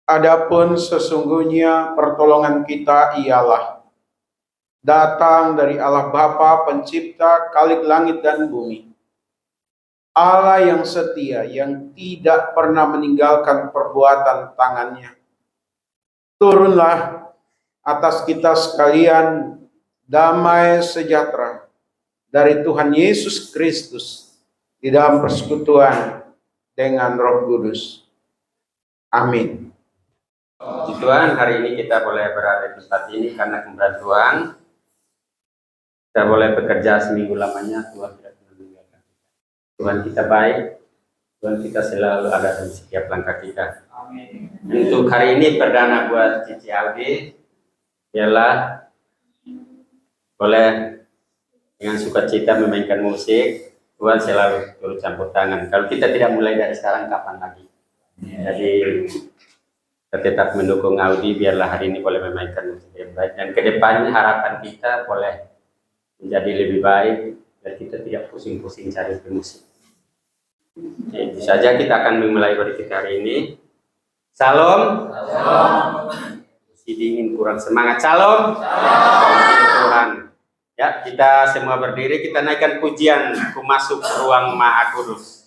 Adapun sesungguhnya pertolongan kita ialah datang dari Allah Bapa pencipta Khalik langit dan bumi. Allah yang setia, yang tidak pernah meninggalkan perbuatan tangannya. Turunlah atas kita sekalian damai sejahtera dari Tuhan Yesus Kristus di dalam persekutuan dengan Roh Kudus. Amin. Puji Tuhan, hari ini kita boleh berada di tempat ini karena kemudahan Tuhan. Kita boleh bekerja seminggu lamanya, Tuhan tidak pernah meninggalkan kita. Tuhan kita baik, Tuhan kita selalu ada di setiap langkah kita. Amin. Untuk hari ini perdana buat Cici Aldi, ialah boleh dengan sukacita memainkan musik. Tuhan selalu turut campur tangan. Kalau kita tidak mulai dari sekarang, kapan lagi? Jadi kita tetap mendukung Audi, biarlah hari ini boleh memainkan musik yang baik, dan kedepannya harapan kita boleh menjadi lebih baik dan kita tidak pusing-pusing cari musik. Itu saja, kita akan memulai ibadah kita hari ini. Salam. Masih dingin, kurang semangat. Salam. Tuhan. Ya, kita semua berdiri, kita naikkan pujian Ku Masuk Ruang Maha Kudus.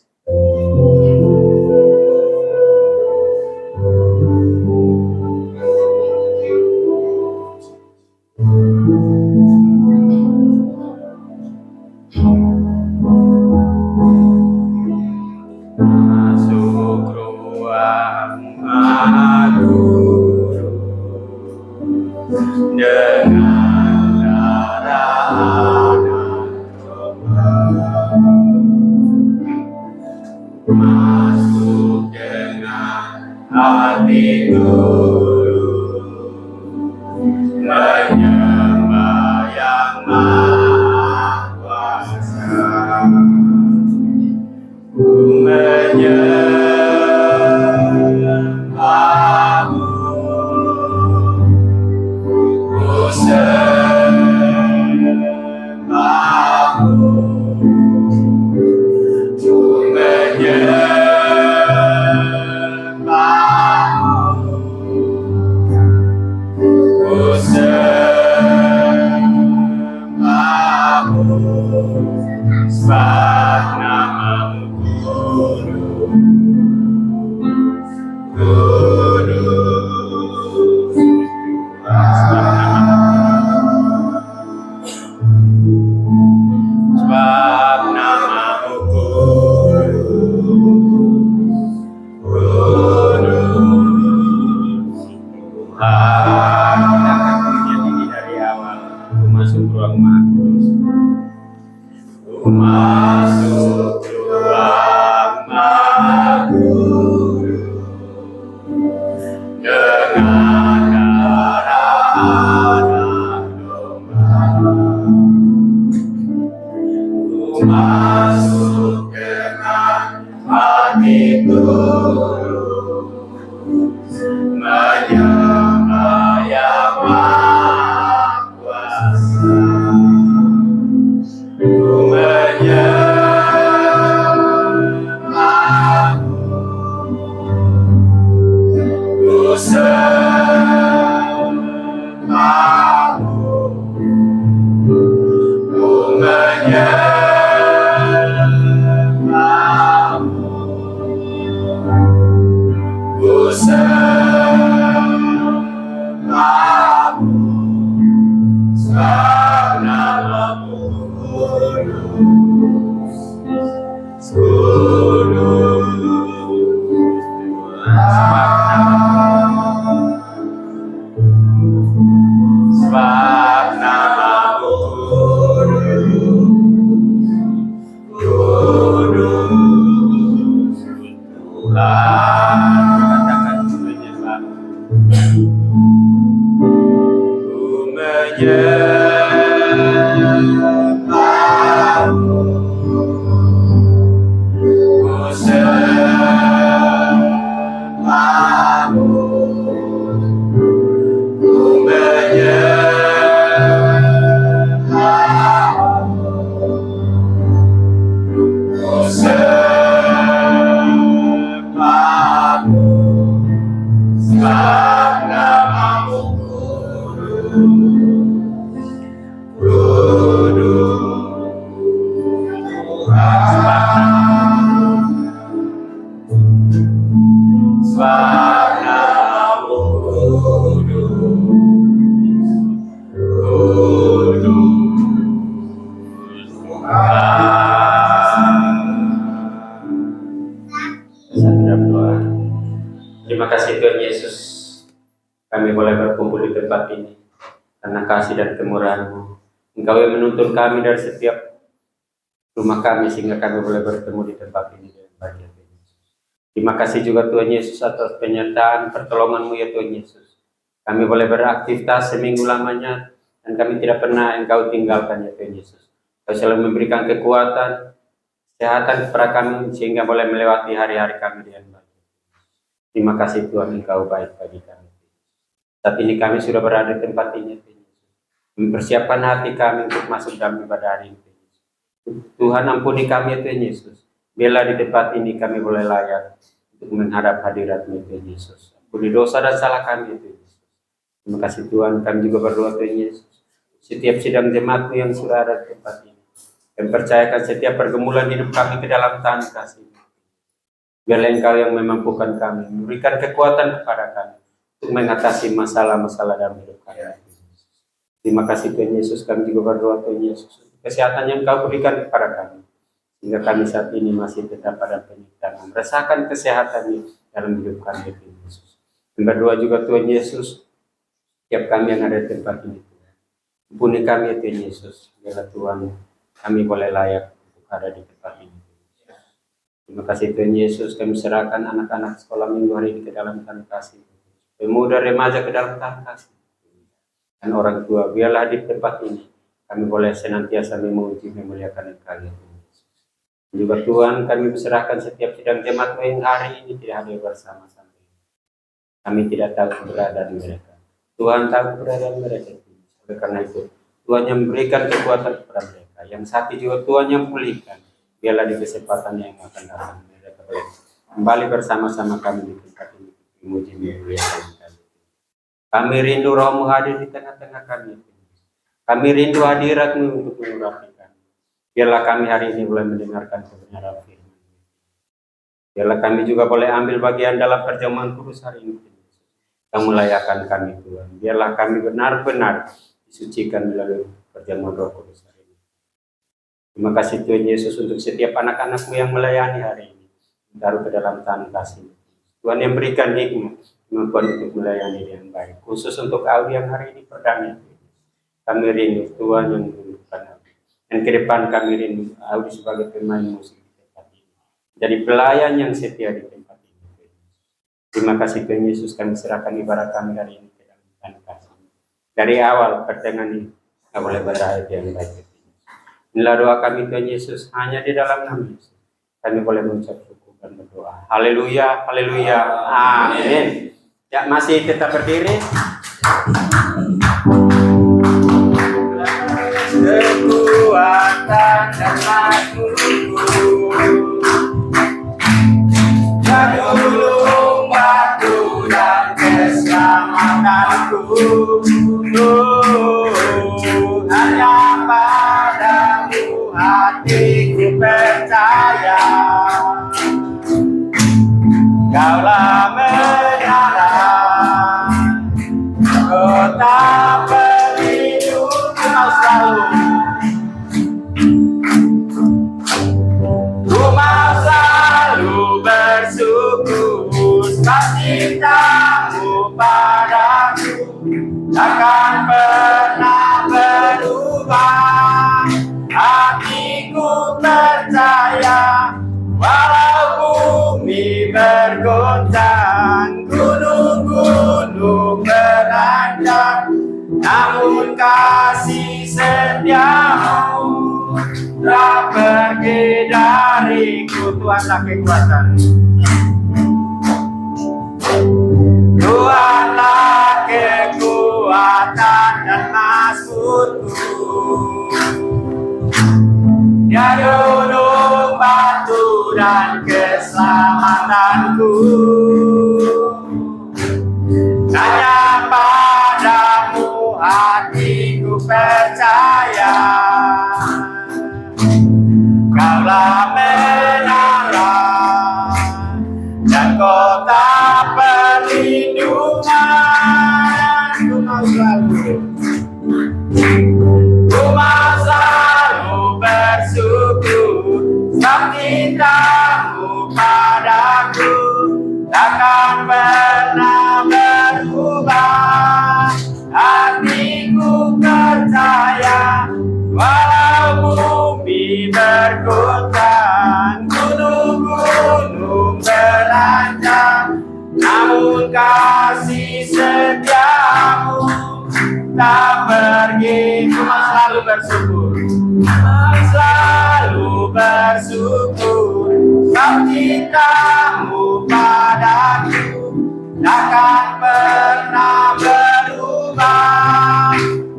Masuk dengan hati dulu, menyembah yang Maha Kuasa. Ku menyembahmu, ku sembahmu. Sebab namamu kudus, sebab namamu kudus, Tuhan. Kita akan pujian ini dari awal. Ku masuk ruang Maha Kudus. Ku masuk ruang Maha Kudus dengan darah anak domba. Ku masuk dengan hati tulus, menyembah yang Maha Kuasa. Ku menyembahmu, ku sembahmu, ku menyembahmu, ku sembahmu, sebab namamu kudus, sebab namamu kudus, Tuhan. Katakan ku menyembahmu, ku menyembahmu, ku sembahmu, ku menyembahmu, ku sembahmu, sebab Terima kasih Tuhan Yesus, kami boleh berkumpul di tempat ini karena kasih dan kemurahan-Mu. Engkau yang menuntun kami dari setiap rumah kami sehingga kami boleh bertemu di tempat ini dengan baik. Terima kasih juga Tuhan Yesus atas penyertaan pertolongan-Mu ya Tuhan Yesus. Kami boleh beraktivitas seminggu lamanya dan kami tidak pernah Engkau tinggalkan ya Tuhan Yesus. Engkau selalu memberikan kekuatan, kesehatan kepada kami sehingga boleh melewati hari-hari kami dengan baik. Terima kasih Tuhan, Engkau baik bagi kami. Saat ini kami sudah berada di tempat ini Tuhan Yesus. Mempersiapkan hati kami untuk masuk dalam ibadah hari ini Tuhan Yesus. Tuhan ampuni kami ya Tuhan Yesus. Bila di tempat ini kami boleh layak untuk menghadap hadirat-Mu Tuhan Yesus. Ampuni dosa dan salah kami Tuhan Yesus. Terima kasih Tuhan, kami juga berdoa Tuhan Yesus. Setiap sidang jemaat-Mu yang sudah ada di tempat ini, kami percayakan setiap pergumulan hidup kami ke dalam tangan kasih. Biarlah Engkau yang memampukan kami, memberikan kekuatan kepada kami untuk mengatasi masalah-masalah dalam hidup kami. Terima kasih Tuhan Yesus, kami juga berdoa Tuhan Yesus untuk kesehatan yang Engkau berikan kepada kami. Sehingga kami saat ini masih tetap pada penyertaan, merasakan kesehatan dalam hidup kami Tuhan Yesus. Dan berdoa juga Tuhan Yesus, setiap kami yang ada di tempat ini Tuhan. Ampuni kami ya Tuhan Yesus, biarlah Tuhan kami boleh layak untuk ada di tempat ini. Terima kasih Tuhan Yesus, kami serahkan anak-anak sekolah minggu hari ini ke dalam tangan kasih. Pemuda remaja ke dalam tangan kasih. Dan orang tua, biarlah di tempat ini kami boleh senantiasa memuji memuliakan Engkau ya Tuhan Yesus. Juga Tuhan, kami serahkan setiap sidang jemaat yang hari ini tidak hadir bersama-sama. Kami tidak tahu keberadaan mereka. Tuhan tahu keberadaan mereka. Oleh karena itu, Tuhan yang memberikan kekuatan kepada mereka. Yang sakit juga Tuhan yang pulihkan. Biarlah di kesempatan yang akan datang mereka boleh kembali bersama-sama kami di tempat ini memuji memuliakan kami. Kami rindu Roh-Mu hadir di tengah-tengah kami. Kami rindu hadirat-Mu untuk mengurapi kami. Biarlah kami hari ini boleh mendengarkan kebenaran firman. Biarlah kami juga boleh ambil bagian dalam perjamuan kudus hari ini. Kamu layakkan kami Tuhan. Biarlah kami benar-benar disucikan melalui perjamuan Roh Kudus. Terima kasih Tuhan Yesus untuk setiap anak-anak-Mu yang melayani hari ini. Taruh ke dalam tangan kasih. Tuhan yang berikan hikmat, kemampuan untuk melayani dengan baik. Khusus untuk Audi yang hari ini perdana. Kami rindu Tuhan yang menunjukkan Audi. Dan ke depan kami rindu Audi sebagai pemain musik di tempat ini. Jadi pelayan yang setia di tempat ini. Terima kasih Tuhan Yesus, kami serahkan ibadah kami hari ini ke dalam tangan kasih. Dari awal pertengahan ini, kita boleh berakhir yang baik. Inilah doa kami Tuhan Yesus, hanya di dalam nama Yesus kami boleh mengucap syukur dan berdoa. Haleluya, haleluya, amin. Ya, masih tetap berdiri. Kekuatan dan makhlukku, jadulung batu dan keselamatanku, hanya padamu hatiku percaya. Kaulah menara, kota pelindung kau selalu. Ku mau selalu bersyukur sebab cintamu padaku takkan pernah berubah. Hatiku percaya walau bumi bergoncang, gunung-gunung beranjak, namun kasih setiamu tak pergi dariku. Tuhanlah kekuatan, Tuhanlah kekuatan dan maksudku. Dia gunung batu dan keselamatanku, hanya padamu hati hatiku percaya Kaulah menara dan kota perlindungan. Ku mau selalu bersyukur sebab cintamu padaku takkan pernah berubah. Hatiku percaya walau bumi bergoncang, gunung-gunung beranjak, namun kasih setiamu tak pergi. Cuma selalu bersyukur, selalu bersyukur sebab cintamu padaku takkan pernah berubah.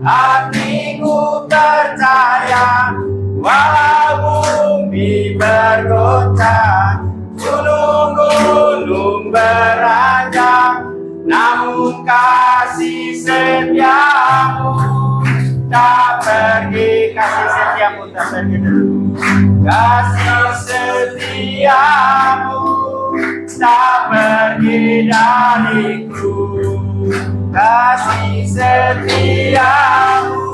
Hatiku percaya walau bumi bergoncang, gunung-gunung beranjak, namun kasih setiamu tak pergi. Kasih setiamu tak pergi dulu. Kasih setiamu tak pergi dariku. Kasih setiamu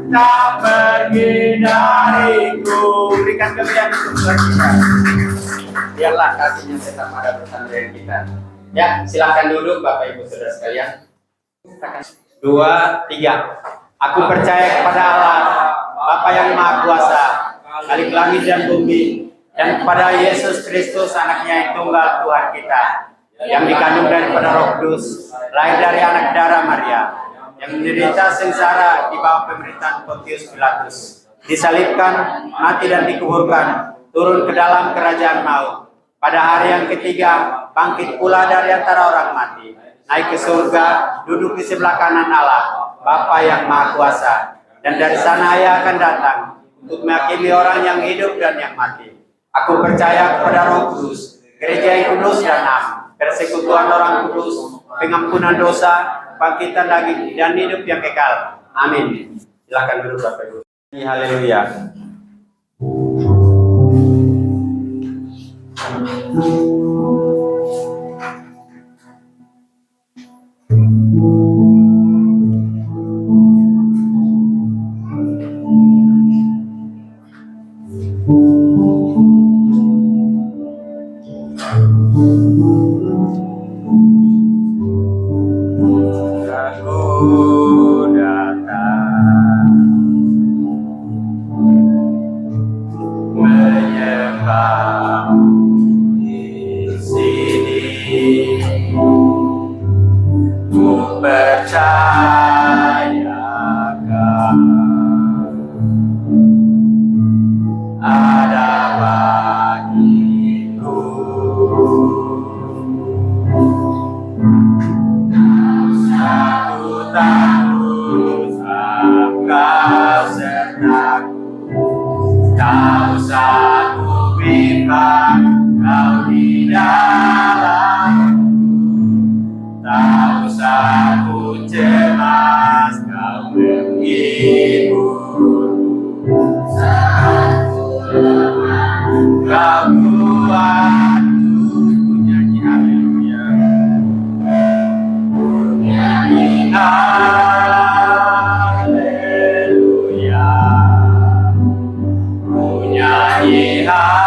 tak pergi dariku. Berikan kemuliaan untuk Tuhan kita. Biarlah kasihnya tetap ada bersama dengan kita. Ya, silakan duduk Bapak Ibu Saudara sekalian. 2, 3. Aku percaya kepada Allah, Bapa yang Maha Kuasa, Khalik langit dan bumi, dan kepada Yesus Kristus anaknya yang tunggal Tuhan kita, yang dikandung daripada Roh Kudus, lahir dari anak darah Maria, yang menderita sengsara di bawah pemerintahan Pontius Pilatus, disalibkan, mati dan dikuburkan, turun ke dalam kerajaan maut. Pada hari yang ketiga, bangkit pula dari antara orang mati, naik ke surga, duduk di sebelah kanan Allah, Bapa yang Maha Kuasa, dan dari sana Ia akan datang untuk menghakimi orang yang hidup dan yang mati. Aku percaya kepada Roh Kudus, gereja yang kudus dan am, persekutuan orang kudus, pengampunan dosa, bangkitan daging dan hidup yang kekal. Amin. Silakan duduk Bapak Ibu. Haleluya. Aku datang menyembahmu di sini, ku percayakan ada bagiku. Aku takut engkau sertaku, tak usah ku bimbang kau di dalamku, tak usah ku cemas kau menghiburku. Saat ku lemah kau kuatku. Ku nyanyi haleluya. Haleluya, ku nyanyi haleluya.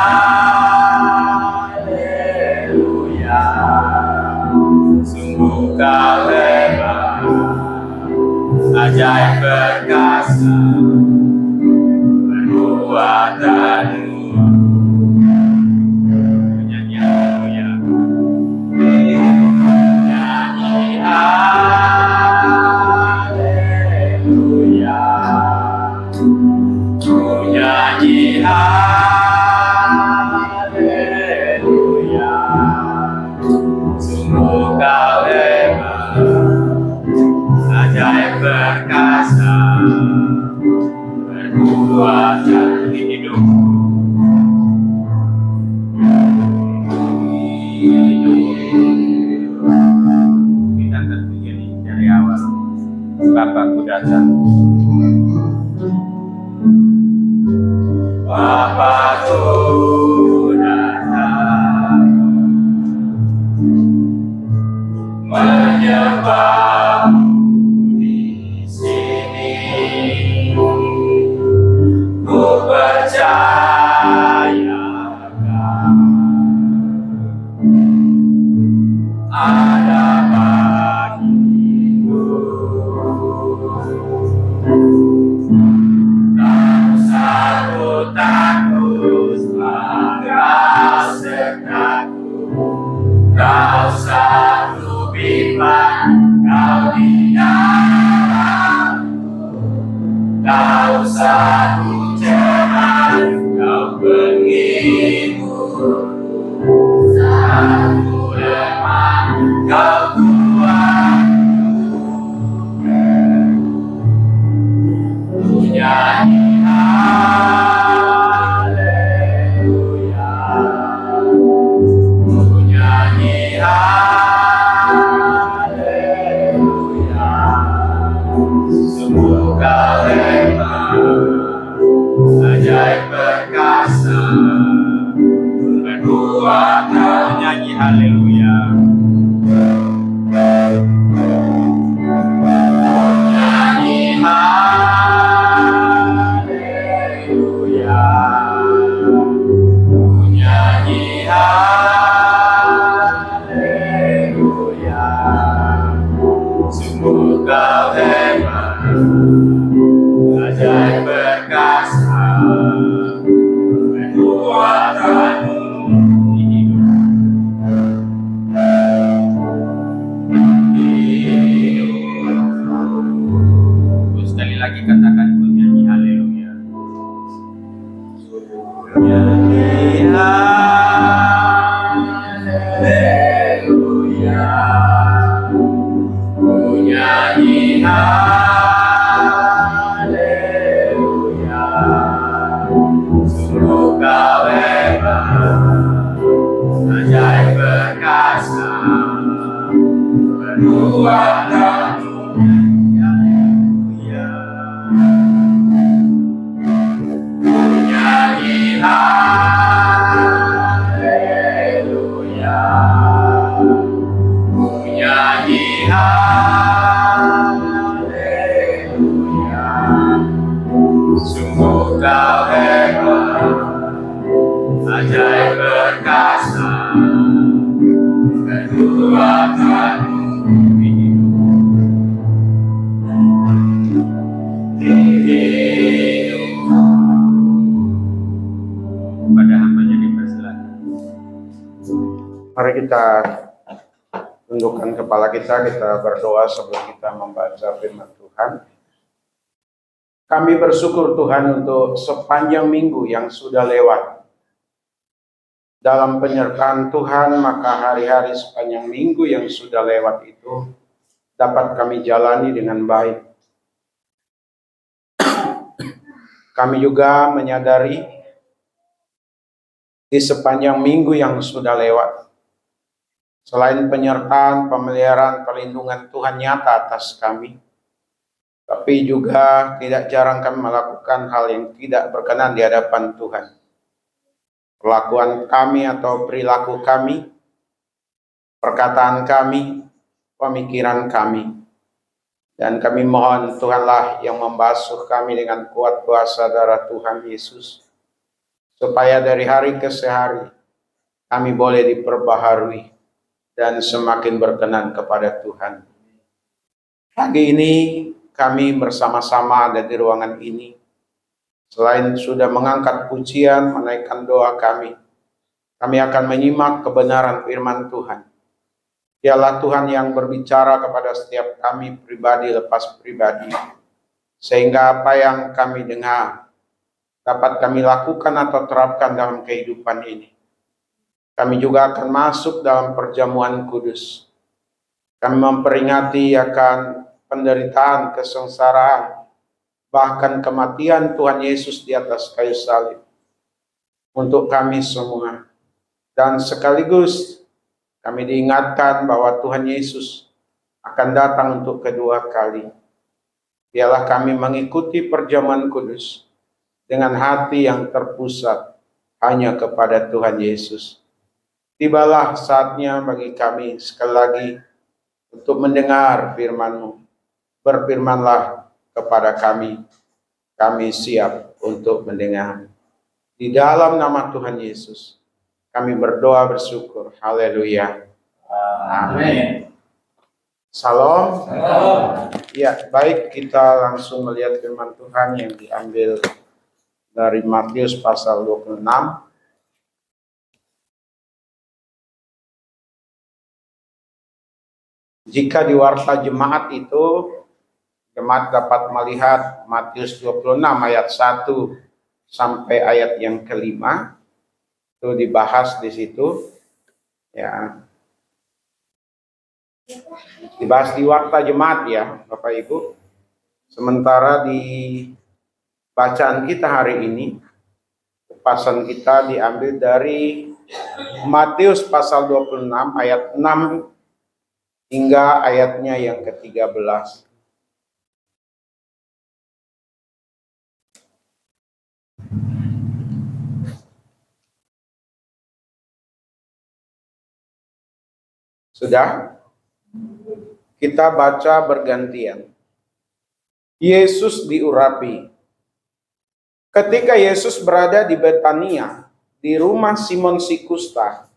Sungguh kau hebat, ajaib perkasa, perbuatanmu. Ku nyanyi haleluya. Haleluya, ku nyanyi haleluya. Sungguh kau hebat, ajaib perkasa, perbuatan hidupku. Kita akan begini dari awal. Bapakku datang. Bapakku datang menyembah di sini. Ku percaya ada bagiku. Tak usah ku takut, merasa takut. Tak usah ku bimbang, kau di dalamku. Tak usah ku cemas, kau penghibur. Aku lemah, kau kuat. Ku nyanyi haleluya. Ku nyanyi haleluya. Sungguh kau hebat, ajaib perkasa. Berkuat kau nyanyi haleluya. Nyanyi haleluya. Nyanyi haleluya. Sungguh kau hebat, ajaib perkasa. Kekuatanmu di hidupku. Sekali lagi katakan, ku nyanyi haleluya. Nyanyi haleluya. Ku nyanyi haleluya. Sungguh kau hebat, ajaib perkasa. Perbuatanmu haleluya. Ku nyanyi haleluya. Ku nyanyi haleluya. Sungguh kau hebat, ajaib perkasa. Kekuatanmu di hidupku. Pada hambanya dipersilakan. Mari kita tundukkan kepala kita berdoa sebelum kita membaca firman Tuhan. Kami bersyukur Tuhan untuk sepanjang minggu yang sudah lewat. Dalam penyertaan Tuhan, maka hari-hari sepanjang minggu yang sudah lewat itu dapat kami jalani dengan baik. Kami juga menyadari di sepanjang minggu yang sudah lewat, selain penyertaan, pemeliharaan, perlindungan Tuhan nyata atas kami, tapi juga tidak jarang kami melakukan hal yang tidak berkenan di hadapan Tuhan. Perlakuan kami atau perilaku kami, perkataan kami, pemikiran kami. Dan kami mohon Tuhanlah yang membasuh kami dengan kuat kuasa darah Tuhan Yesus, supaya dari hari ke hari kami boleh diperbaharui dan semakin berkenan kepada Tuhan. Pagi ini kami bersama-sama ada di ruangan ini. Selain sudah mengangkat pujian, menaikkan doa kami akan menyimak kebenaran firman Tuhan. Dialah Tuhan yang berbicara kepada setiap kami pribadi lepas pribadi, sehingga apa yang kami dengar dapat kami lakukan atau terapkan dalam kehidupan ini. Kami juga akan masuk dalam perjamuan kudus. Kami memperingati akan penderitaan, kesengsaraan, bahkan kematian Tuhan Yesus di atas kayu salib untuk kami semua. Dan sekaligus kami diingatkan bahwa Tuhan Yesus akan datang untuk kedua kali. Biarlah kami mengikuti perjamuan kudus dengan hati yang terpusat hanya kepada Tuhan Yesus. Tibalah saatnya bagi kami sekali lagi untuk mendengar firman-Mu. Berfirmanlah kepada kami, kami siap untuk mendengar. Di dalam nama Tuhan Yesus, kami berdoa bersyukur. Haleluya. Amin. Salam. Ya, baik, kita langsung melihat firman Tuhan yang diambil dari Matius pasal 26. Jika di warta jemaat itu, jemaat dapat melihat Matius 26 ayat 1 sampai ayat yang kelima, itu dibahas di situ. Ya, dibahas di warta jemaat ya, Bapak Ibu. Sementara di bacaan kita hari ini, kupasan kita diambil dari Matius pasal 26 ayat 6 hingga ayatnya yang ke-13. Sudah? Kita baca bergantian. Yesus diurapi. Ketika Yesus berada di Betania, di rumah Simon si Kusta,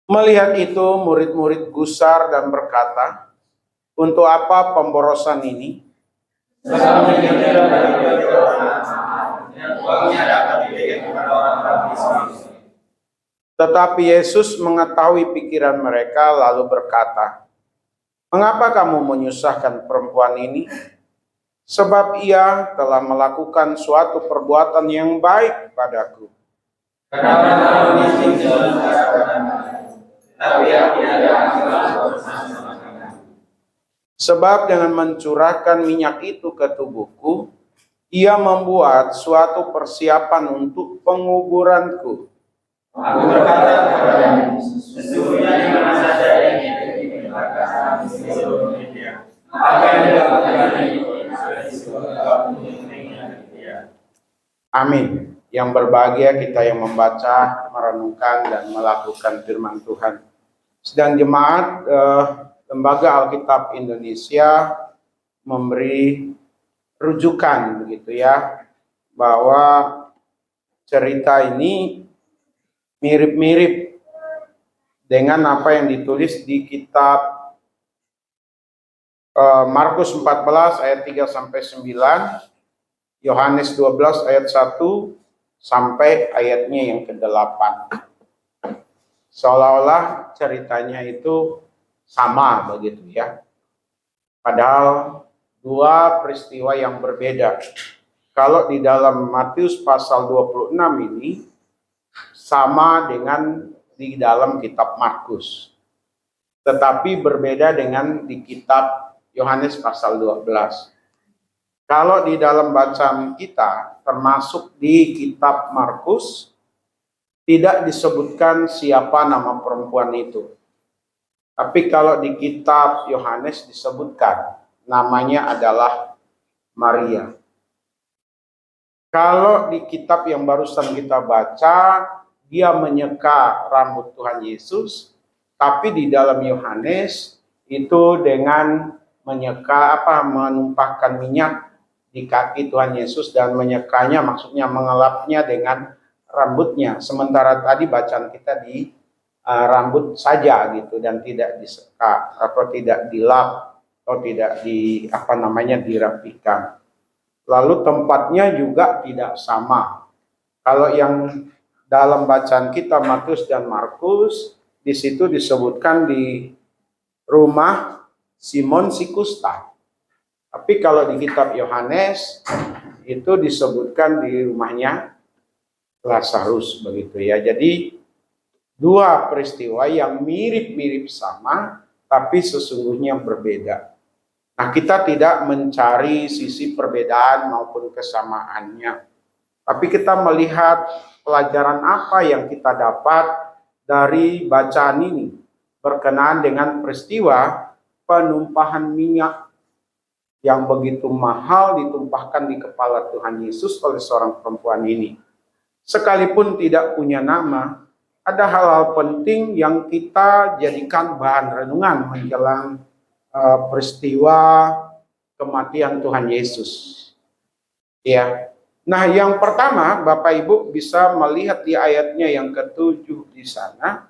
melihat itu, murid-murid gusar dan berkata, "Untuk apa pemborosan ini? Tetapi Yesus mengetahui pikiran mereka lalu berkata, "Mengapa kamu menyusahkan perempuan ini? Sebab ia telah melakukan suatu perbuatan yang baik padaku. Sebab dengan mencurahkan minyak itu ke tubuhku, ia membuat suatu persiapan untuk penguburanku. Aku berkata kepadamu, sesungguhnya di mana saja ingin apa yang dilakukan ini, amin. Yang berbahagia kita yang membaca, merenungkan, dan melakukan firman Tuhan. Sedang jemaat Lembaga Alkitab Indonesia memberi rujukan begitu ya, bahwa cerita ini mirip-mirip dengan apa yang ditulis di kitab Markus 14 ayat 3 sampai 9, Yohanes 12 ayat 1 sampai ayatnya yang ke-8. Seolah-olah ceritanya itu sama begitu ya. Padahal dua peristiwa yang berbeda. Kalau di dalam Matius pasal 26 ini sama dengan di dalam kitab Markus. Tetapi berbeda dengan di kitab Yohanes pasal 12. Kalau di dalam bacaan kita, termasuk di kitab Markus, tidak disebutkan siapa nama perempuan itu. Tapi kalau di kitab Yohanes disebutkan, namanya adalah Maria. Kalau di kitab yang barusan kita baca, dia menyeka rambut Tuhan Yesus, tapi di dalam Yohanes itu dengan menumpahkan minyak di kaki Tuhan Yesus dan menyekanya, maksudnya mengelapnya dengan rambutnya. Sementara tadi bacaan kita di rambut saja gitu, dan tidak diseka atau tidak dilap atau tidak dirapikan. Lalu tempatnya juga tidak sama. Kalau yang dalam bacaan kita Matius dan Markus, di situ disebutkan di rumah Simon si Kusta. Tapi kalau di kitab Yohanes itu disebutkan di rumahnya Lazarus begitu ya. Jadi dua peristiwa yang mirip-mirip sama, tapi sesungguhnya berbeda. Nah, kita tidak mencari sisi perbedaan maupun kesamaannya, tapi kita melihat pelajaran apa yang kita dapat dari bacaan ini berkenaan dengan peristiwa penumpahan minyak yang begitu mahal ditumpahkan di kepala Tuhan Yesus oleh seorang perempuan ini. Sekalipun tidak punya nama, ada hal-hal penting yang kita jadikan bahan renungan menjelang peristiwa kematian Tuhan Yesus. Ya. Nah, yang pertama, Bapak Ibu bisa melihat di ayatnya yang ke-7 di sana,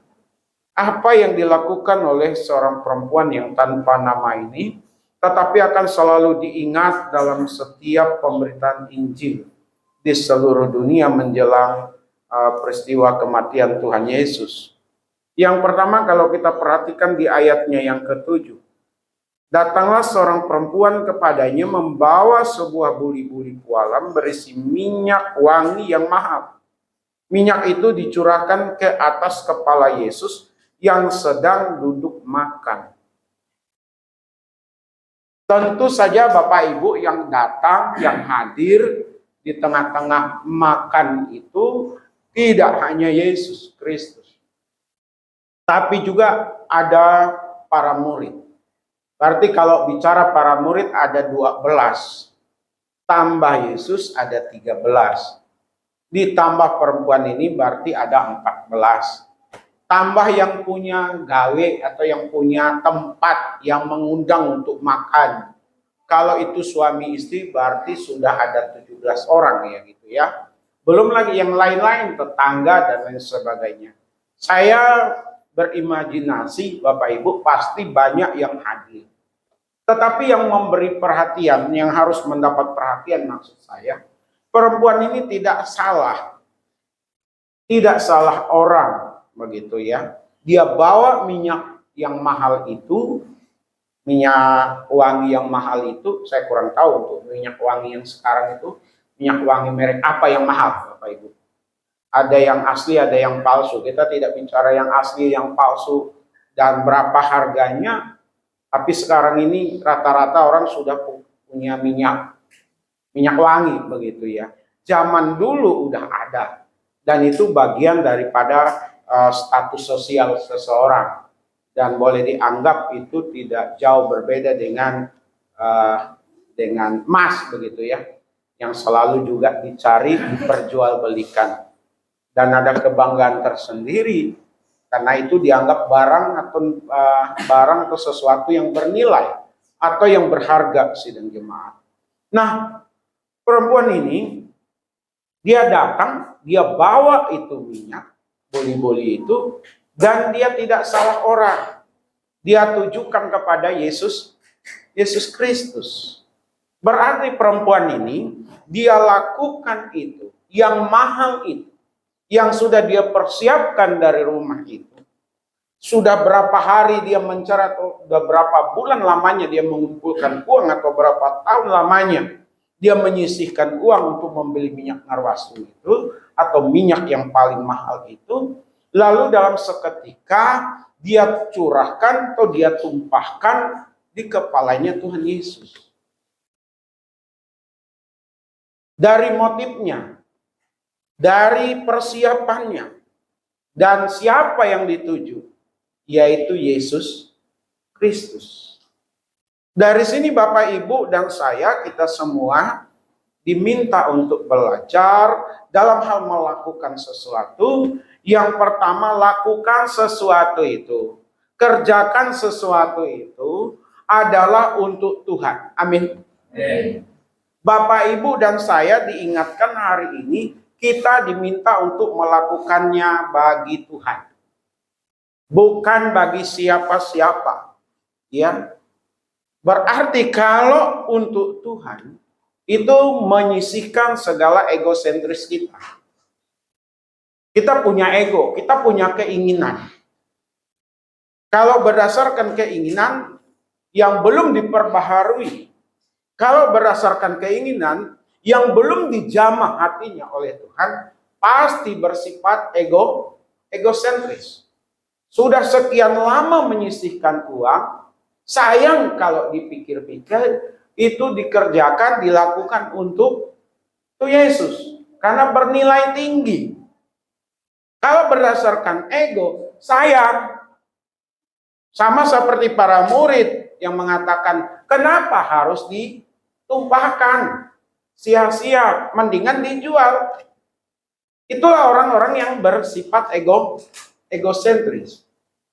apa yang dilakukan oleh seorang perempuan yang tanpa nama ini, tetapi akan selalu diingat dalam setiap pemberitaan Injil di seluruh dunia menjelang peristiwa kematian Tuhan Yesus. Yang pertama, kalau kita perhatikan di ayatnya yang ke-7, datanglah seorang perempuan kepadanya membawa sebuah buli-buli pualam berisi minyak wangi yang mahal. Minyak itu dicurahkan ke atas kepala Yesus yang sedang duduk makan. Tentu saja Bapak Ibu yang datang, yang hadir di tengah-tengah makan itu tidak hanya Yesus Kristus, tapi juga ada para murid. Berarti kalau bicara para murid ada 12, tambah Yesus ada 13. Ditambah perempuan ini berarti ada 14. Tambah yang punya gawe atau yang punya tempat yang mengundang untuk makan. Kalau itu suami istri berarti sudah ada 17 orang ya gitu ya. Belum lagi yang lain-lain, tetangga dan lain sebagainya. Saya berimajinasi Bapak Ibu pasti banyak yang hadir. Tetapi yang memberi perhatian, yang harus mendapat perhatian maksud saya, perempuan ini tidak salah. Tidak salah orang, begitu ya. Dia bawa minyak yang mahal itu, minyak wangi yang mahal itu, saya kurang tahu untuk minyak wangi yang sekarang itu, minyak wangi merek apa yang mahal, Bapak Ibu. Ada yang asli, ada yang palsu. Kita tidak bicara yang asli, yang palsu, dan berapa harganya. Tapi sekarang ini rata-rata orang sudah punya minyak wangi begitu ya. Zaman dulu udah ada dan itu bagian daripada status sosial seseorang dan boleh dianggap itu tidak jauh berbeda dengan emas begitu ya, yang selalu juga dicari, diperjualbelikan dan ada kebanggaan tersendiri. Karena itu dianggap barang atau sesuatu yang bernilai atau yang berharga sidang jemaat. Nah, perempuan ini dia datang, dia bawa itu minyak, boli-boli itu, dan dia tidak salah orang. Dia tujukan kepada Yesus Kristus. Berarti perempuan ini dia lakukan itu, yang mahal itu, yang sudah dia persiapkan dari rumah itu. Sudah berapa hari dia mencari atau sudah berapa bulan lamanya dia mengumpulkan uang atau berapa tahun lamanya dia menyisihkan uang untuk membeli minyak narwastu itu atau minyak yang paling mahal itu. Lalu dalam seketika dia curahkan atau dia tumpahkan di kepalanya Tuhan Yesus. Dari motifnya, dari persiapannya, dan siapa yang dituju, yaitu Yesus Kristus. Dari sini Bapak Ibu dan saya, kita semua diminta untuk belajar dalam hal melakukan sesuatu. Yang pertama, lakukan sesuatu itu, kerjakan sesuatu itu adalah untuk Tuhan. Amin. Bapak Ibu dan saya diingatkan hari ini, kita diminta untuk melakukannya bagi Tuhan. Bukan bagi siapa-siapa. Ya. Berarti kalau untuk Tuhan, itu menyisihkan segala egosentris kita. Kita punya ego, kita punya keinginan. Kalau berdasarkan keinginan yang belum diperbaharui, kalau berdasarkan keinginan yang belum dijamah hatinya oleh Tuhan, pasti bersifat egosentris. Sudah sekian lama menyisihkan uang, Sayang kalau dipikir-pikir itu dikerjakan, dilakukan untuk Yesus. Karena bernilai tinggi. Kalau berdasarkan ego, sayang. Sama seperti para murid yang mengatakan, kenapa harus ditumpahkan? Sia-sia, mendingan dijual. Itulah orang-orang yang bersifat egosentris.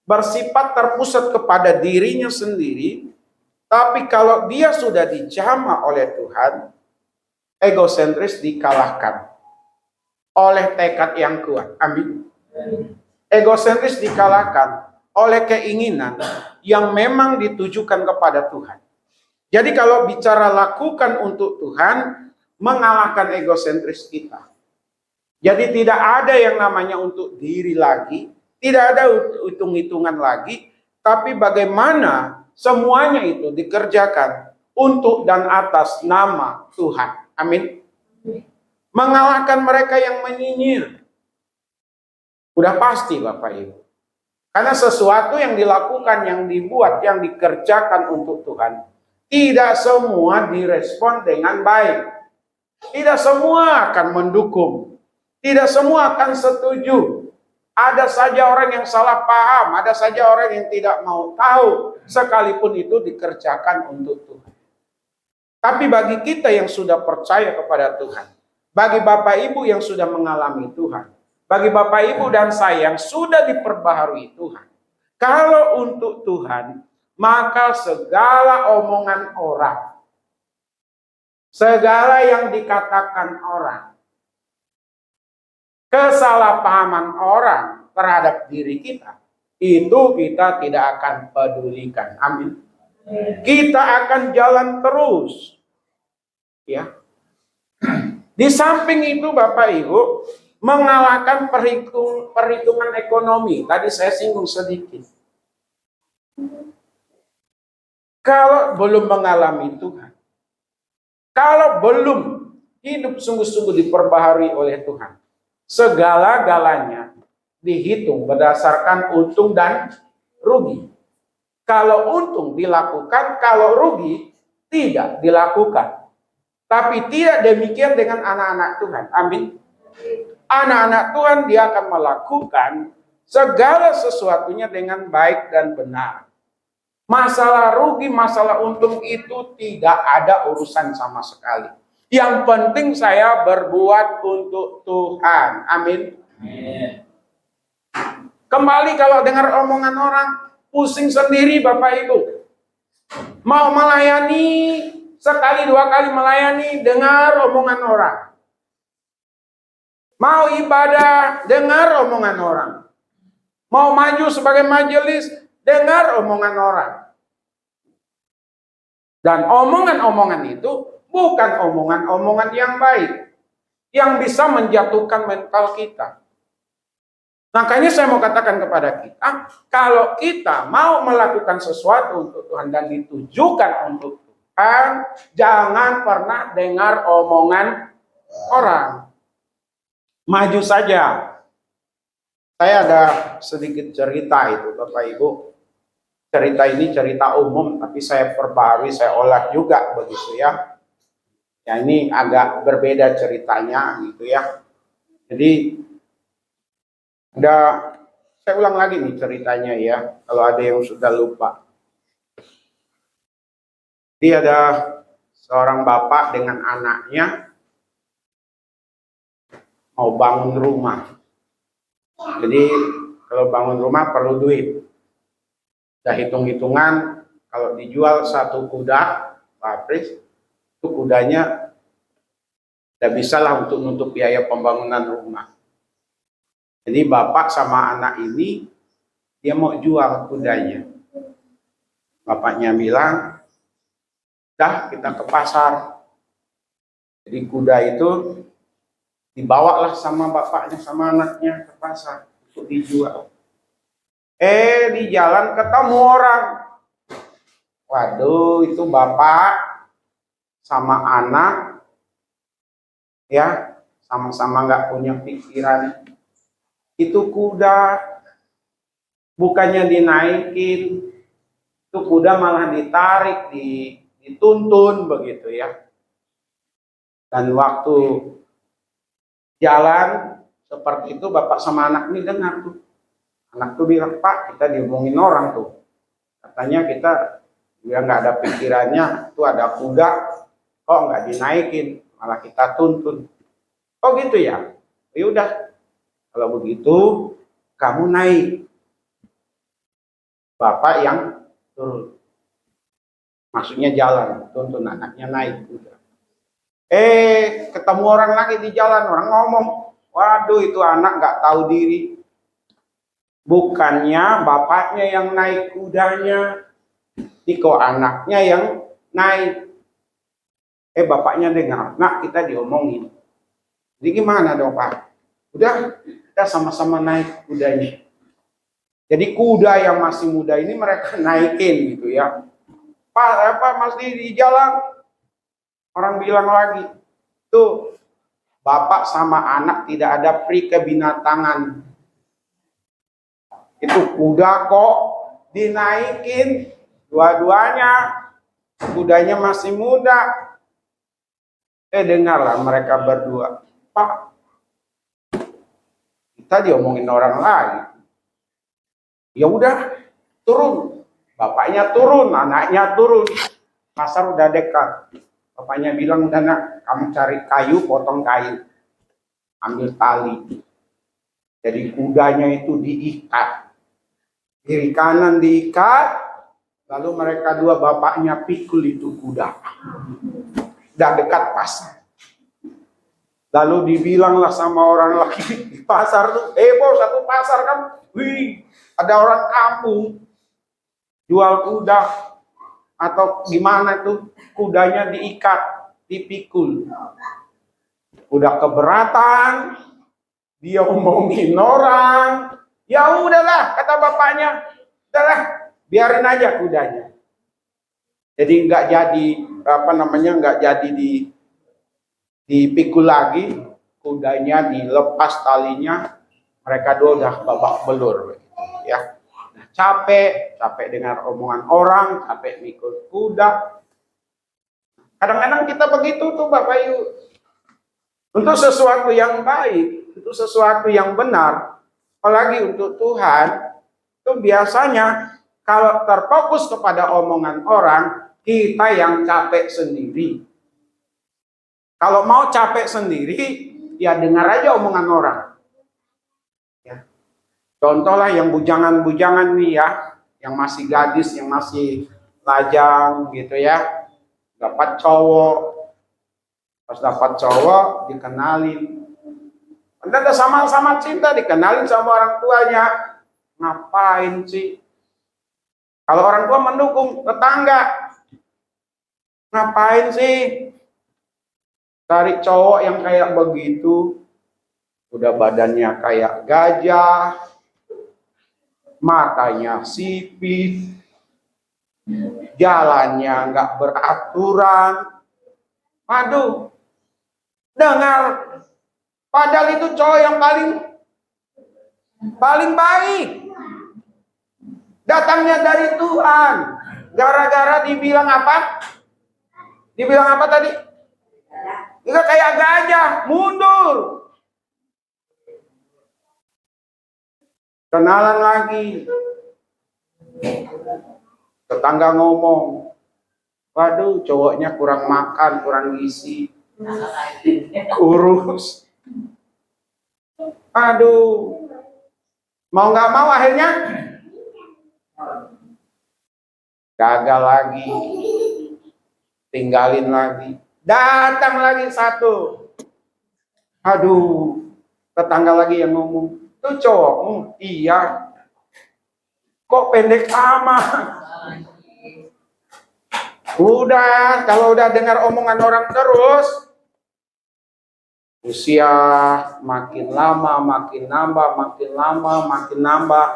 Bersifat terpusat kepada dirinya sendiri. Tapi kalau dia sudah dijamah oleh Tuhan, egosentris dikalahkan oleh tekad yang kuat. Amin. Egosentris dikalahkan oleh keinginan yang memang ditujukan kepada Tuhan. Jadi kalau bicara lakukan untuk Tuhan, mengalahkan egosentris kita. Jadi tidak ada yang namanya untuk diri lagi, tidak ada hitung-hitungan lagi, tapi bagaimana semuanya itu dikerjakan untuk dan atas nama Tuhan. Amin. Mengalahkan mereka yang menyinyir. Udah pasti Bapak Ibu. Karena sesuatu yang dilakukan, yang dibuat, yang dikerjakan untuk Tuhan, tidak semua direspon dengan baik. Tidak semua akan mendukung. Tidak semua akan setuju. Ada saja orang yang salah paham, ada saja orang yang tidak mau tahu, sekalipun itu dikerjakan untuk Tuhan. Tapi bagi kita yang sudah percaya kepada Tuhan, bagi Bapak Ibu yang sudah mengalami Tuhan, bagi Bapak Ibu dan saya yang sudah diperbaharui Tuhan, kalau untuk Tuhan, maka segala omongan orang, segala yang dikatakan orang, kesalahpahaman orang terhadap diri kita, itu kita tidak akan pedulikan. Amin. Kita akan jalan terus. Ya. Di samping itu Bapak Ibu, mengalahkan perhitungan ekonomi. Tadi saya singgung sedikit. Kalau belum mengalami Tuhan, kalau belum hidup sungguh-sungguh diperbaharui oleh Tuhan, segala-galanya dihitung berdasarkan untung dan rugi. Kalau untung dilakukan, kalau rugi tidak dilakukan. Tapi tidak demikian dengan anak-anak Tuhan. Amin. Anak-anak Tuhan dia akan melakukan segala sesuatunya dengan baik dan benar. Masalah rugi, masalah untung itu tidak ada urusan sama sekali. Yang penting saya berbuat untuk Tuhan. Amin. Kembali kalau dengar omongan orang, pusing sendiri Bapak Ibu. Mau melayani, sekali dua kali melayani, dengar omongan orang. Mau ibadah, dengar omongan orang. Mau maju sebagai majelis, dengar omongan orang. Dan omongan-omongan itu bukan omongan-omongan yang baik, yang bisa menjatuhkan mental kita. Makanya saya mau katakan kepada kita, kalau kita mau melakukan sesuatu untuk Tuhan dan ditujukan untuk Tuhan, jangan pernah dengar omongan orang. Maju saja. Saya ada sedikit cerita itu Bapak Ibu. Cerita ini cerita umum, tapi saya perbaharui, saya olah juga begitu ya. Ya ini agak berbeda ceritanya gitu ya. Jadi saya ulang lagi nih ceritanya ya, kalau ada yang sudah lupa. Jadi ada seorang bapak dengan anaknya mau bangun rumah. Jadi kalau bangun rumah perlu duit. Udah hitung-hitungan, kalau dijual satu kuda, Pak Pris, itu kudanya tidak bisa lah untuk nutup biaya pembangunan rumah. Jadi bapak sama anak ini, dia mau jual kudanya. Bapaknya bilang, dah kita ke pasar. Jadi kuda itu dibawalah sama bapaknya sama anaknya ke pasar untuk dijual. Di jalan ketemu orang. Waduh, itu bapak sama anak ya sama-sama nggak punya pikiran. Itu kuda bukannya dinaikin, Itu kuda malah ditarik, dituntun begitu ya. Dan waktu jalan seperti itu, bapak sama anak ini dengar tuh. Anak tuh bilang, Pak, kita diomongin orang tuh. Katanya kita, dia nggak ada pikirannya, tuh ada kuda, kok nggak dinaikin, malah kita tuntun. Oh gitu ya? Ya udah, kalau begitu kamu naik. Bapak yang turun. Maksudnya jalan, tuntun anaknya naik. Ketemu orang lagi di jalan, orang ngomong, waduh itu anak nggak tahu diri. Bukannya bapaknya yang naik kudanya, ini kok anaknya yang naik. Bapaknya dengar, nak kita diomongin. Jadi gimana dong Pak? Udah, kita sama-sama naik kudanya. Jadi kuda yang masih muda ini mereka naikin gitu ya. Pak, masih di jalan. Orang bilang lagi, tuh bapak sama anak tidak ada pri kebinatangan. Itu kuda kok dinaikin dua-duanya. Kudanya masih muda. Dengarlah mereka berdua. Pak, kita diomongin orang lain. Ya udah, turun. Bapaknya turun, anaknya turun. Pasar udah dekat. Bapaknya bilang, udah nak, kamu cari kayu, potong kayu. Ambil tali. Jadi kudanya itu diikat. Kiri kanan diikat. Lalu mereka dua bapaknya pikul itu kuda. Udah dekat pasar. Lalu dibilanglah sama orang lagi di pasar tuh, bos, satu pasar kan, wih, ada orang kampung jual kuda atau gimana tuh, kudanya diikat, dipikul. Udah keberatan, dia omongin orang, ya udahlah kata bapaknya, udahlah biarin aja kudanya. Jadi nggak jadi nggak jadi dipikul lagi, kudanya dilepas talinya, mereka dua udah babak belur ya. Capek dengar omongan orang, capek mikul kuda. Kadang-kadang kita begitu tuh Bapak Ibu. Untuk sesuatu yang baik, untuk sesuatu yang benar, apalagi untuk Tuhan, itu biasanya kalau terfokus kepada omongan orang, kita yang capek sendiri. Kalau mau capek sendiri, ya dengar aja omongan orang. Ya. Contohlah yang bujangan-bujangan nih ya, yang masih gadis, yang masih lajang gitu ya, dapat cowok, pas dapat cowok dikenalin, udah sama-sama cinta, dikenalin sama orang tuanya, ngapain sih? Kalau orang tua mendukung, tetangga, ngapain sih? Cari cowok yang kayak begitu, udah badannya kayak gajah, matanya sipit, jalannya nggak beraturan. Aduh, dengar, padahal itu cowok yang paling baik. Datangnya dari Tuhan. Gara-gara dibilang apa? Dibilang apa tadi? Enggak kayak gajah, mundur. Kenalan lagi. Tetangga ngomong, waduh cowoknya kurang makan, kurang gizi, kurus. Aduh, mau nggak mau akhirnya gagal lagi, tinggalin lagi, datang lagi satu. Aduh, tetangga lagi yang ngomong, tuh cowokmu, iya, kok pendek amat. Udah, kalau udah dengar omongan orang terus, usia makin lama, makin nambah, makin lama, makin nambah.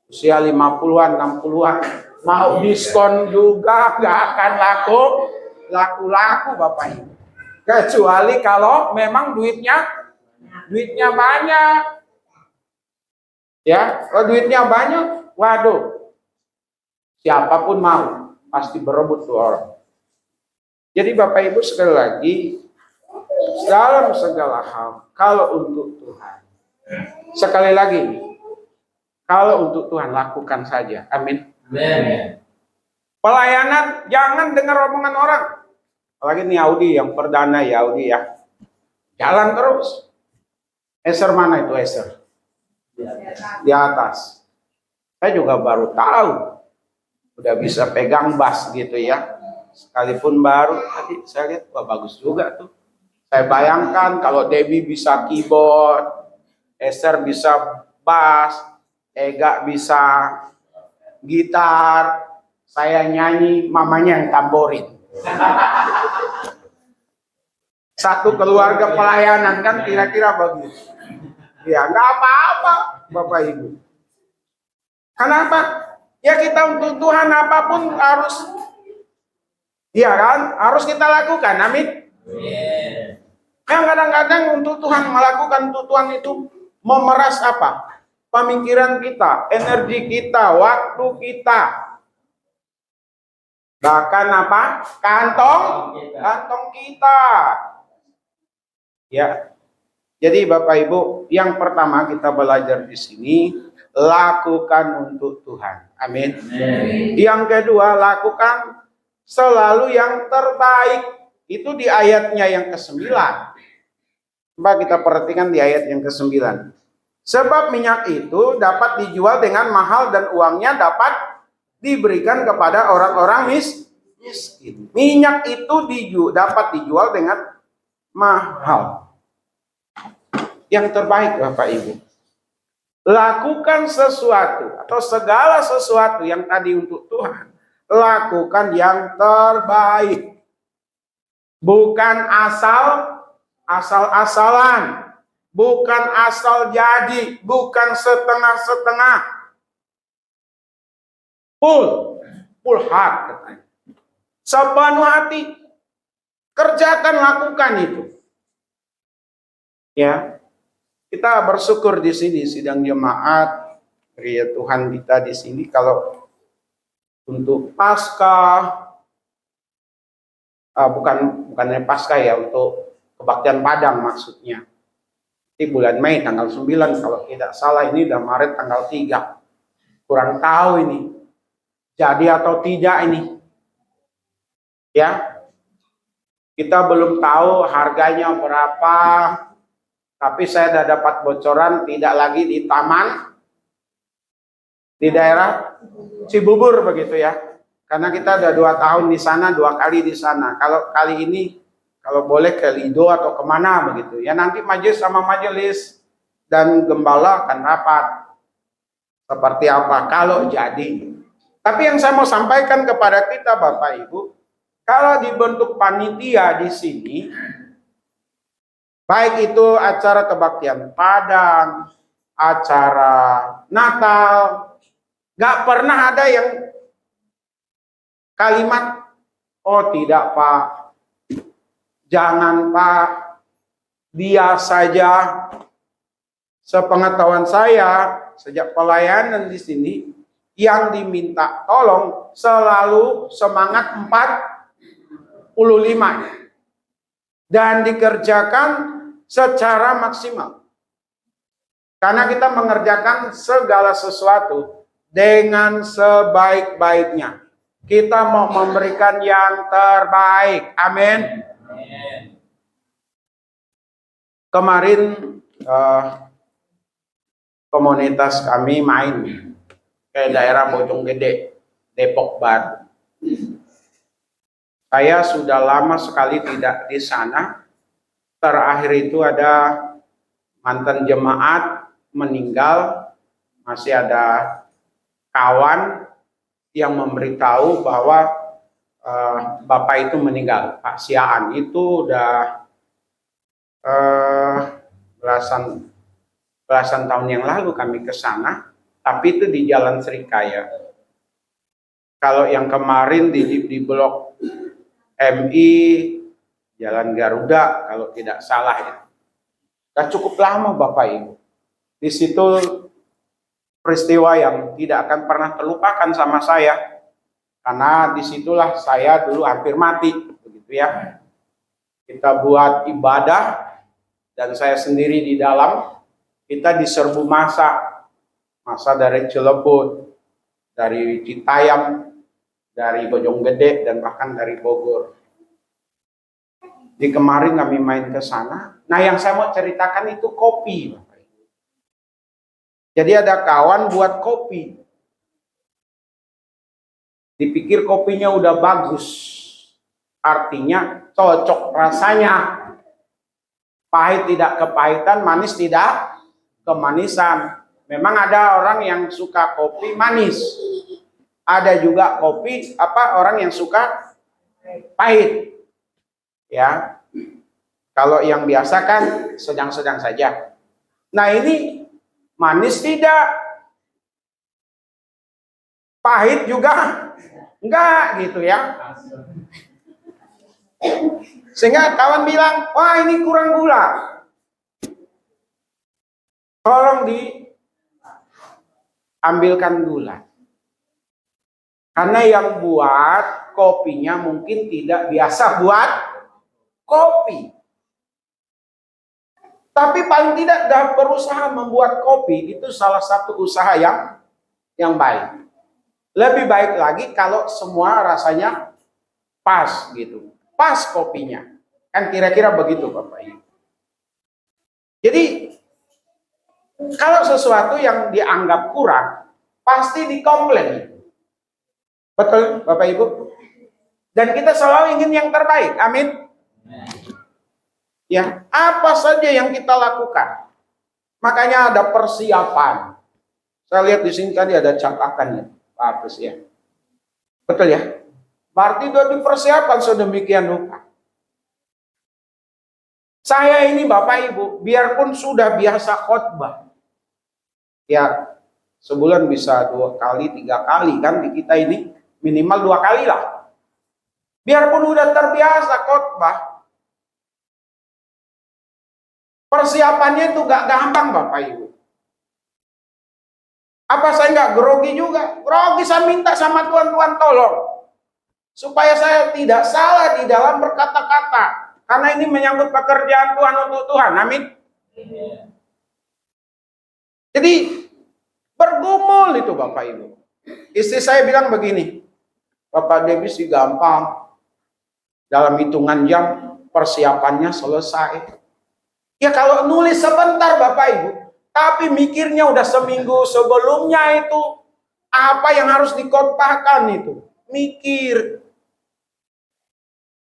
Usia 50-an, 60-an, mau diskon juga gak akan laku Bapak Ibu. Kecuali kalau memang duitnya banyak. Ya, kalau duitnya banyak, waduh, Siapapun mau, pasti berebut tuh orang. Jadi Bapak Ibu sekali lagi, dalam segala hal, kalau untuk Tuhan, sekali lagi, kalau untuk Tuhan lakukan saja. Amin. Amin. Pelayanan jangan dengar omongan orang. Apalagi nih Yahudi yang perdana Yahudi ya. Jalan terus. Eser mana itu Eser? Di atas. Saya juga baru tahu. Udah bisa pegang bass gitu ya. Sekalipun baru tadi saya lihat wah bagus juga tuh. Saya bayangkan kalau Debbie bisa keyboard, Eser bisa bass, Ega bisa gitar, saya nyanyi, mamanya yang tamborin. Satu keluarga pelayanan kan kira-kira begitu. Ya nggak apa-apa Bapak Ibu. Kenapa? Ya kita untuk Tuhan apapun harus, ya kan? Harus kita lakukan. Amin. Yang kadang-kadang untuk Tuhan melakukan untuk Tuhan itu memeras apa? Pemikiran kita, energi kita, waktu kita. Bahkan apa? Kantong kita. Ya. Jadi Bapak Ibu, yang pertama kita belajar di sini, lakukan untuk Tuhan. Amin. Yang kedua, lakukan selalu yang terbaik. Itu di ayatnya yang ke-9. Coba kita perhatikan di ayat yang ke-9. Sebab minyak itu dapat dijual dengan mahal dan uangnya dapat diberikan kepada orang-orang miskin. Minyak itu dapat dijual dengan mahal. Yang terbaik Bapak Ibu. Lakukan sesuatu atau segala sesuatu yang tadi untuk Tuhan. Lakukan yang terbaik. Bukan asal-asalan. Bukan asal jadi. Bukan setengah-setengah. Full heart katanya. Sepenuh hati. Kerjakan, lakukan itu. Ya. Kita bersyukur di sini sidang jemaat, gereja Tuhan kita di sini kalau untuk Paskah, bukannya Paskah ya, untuk kebaktian Padang maksudnya. Di bulan Mei tanggal 9 kalau tidak salah, ini udah Maret tanggal 3. Kurang tahu ini jadi atau tidak ini. Ya. Kita belum tahu harganya berapa. Tapi saya sudah dapat bocoran tidak lagi di taman, di daerah Cibubur begitu ya. Karena kita udah 2 tahun di sana, 2 kali di sana. Kalau kali ini, kalau boleh ke Lido atau kemana begitu. Ya nanti majelis sama majelis dan gembala akan rapat. Seperti apa kalau jadi. Tapi yang saya mau sampaikan kepada kita Bapak Ibu, kalau dibentuk panitia di sini, baik itu acara kebaktian Padang, acara Natal, gak pernah ada yang kalimat, oh tidak Pak, jangan Pak, dia saja. Sepengetahuan saya, sejak pelayanan di sini, yang diminta tolong selalu semangat 45 dan dikerjakan secara maksimal. Karena kita mengerjakan segala sesuatu dengan sebaik-baiknya. Kita mau memberikan yang terbaik. Amin. Kemarin komunitas kami main ke daerah Bojonggede, Depok Baru. Saya sudah lama sekali tidak di sana. Terakhir itu ada mantan jemaat meninggal, masih ada kawan yang memberitahu bahwa bapak itu meninggal. Pak Siaan itu udah belasan tahun yang lalu kami ke sana, tapi itu di Jalan Srikaya. Kalau yang kemarin di Blok MI Jalan Garuda kalau tidak salah ya. Sudah cukup lama Bapak Ibu. Di situ peristiwa yang tidak akan pernah terlupakan sama saya. Karena disitulah saya dulu hampir mati, begitu ya. Kita buat ibadah dan saya sendiri di dalam, kita diserbu masa dari Cileput, dari Citayam, dari Bojonggede, dan bahkan dari Bogor. Di kemarin kami main ke sana. Nah, yang saya mau ceritakan itu kopi. Jadi ada kawan buat kopi. Dipikir kopinya udah bagus. Artinya cocok rasanya. Pahit tidak kepahitan, manis tidak kemanisan. Memang ada orang yang suka kopi manis. Ada juga kopi orang yang suka pahit. Ya. Kalau yang biasa kan sedang-sedang saja. Nah, ini manis tidak, pahit juga enggak gitu ya. Sehingga kawan bilang, wah ini kurang gula. Tolong diambilkan gula. Karena yang buat kopinya mungkin tidak biasa buat kopi. Tapi paling tidak dalam berusaha membuat kopi itu salah satu usaha yang baik. Lebih baik lagi kalau semua rasanya pas gitu. Pas kopinya. Kan kira-kira begitu Bapak Ibu. Jadi kalau sesuatu yang dianggap kurang pasti dikomplain. Betul Bapak Ibu? Dan kita selalu ingin yang terbaik. Amin. Ya, apa saja yang kita lakukan. Makanya ada persiapan. Saya lihat di sini tadi ada catakannya, Pak Apus ya. Betul ya? Berarti sudah dipersiapkan sedemikian rupa. Saya ini Bapak Ibu, biarpun sudah biasa khotbah. Ya, sebulan bisa 2 kali, 3 kali kan di kita ini minimal 2 kali lah. Biarpun udah terbiasa khotbah, persiapannya itu gak gampang Bapak Ibu. Apa saya nggak grogi juga? Grogi, saya minta sama Tuhan tolong. Supaya saya tidak salah di dalam berkata-kata. Karena ini menyangkut pekerjaan Tuhan untuk Tuhan. Amin. Jadi bergumul itu Bapak Ibu. Istri saya bilang begini, Bapak Debbie sih gampang. Dalam hitungan jam persiapannya selesai. Ya kalau nulis sebentar Bapak Ibu, tapi mikirnya udah seminggu sebelumnya itu apa yang harus dikotbahkan itu. Mikir.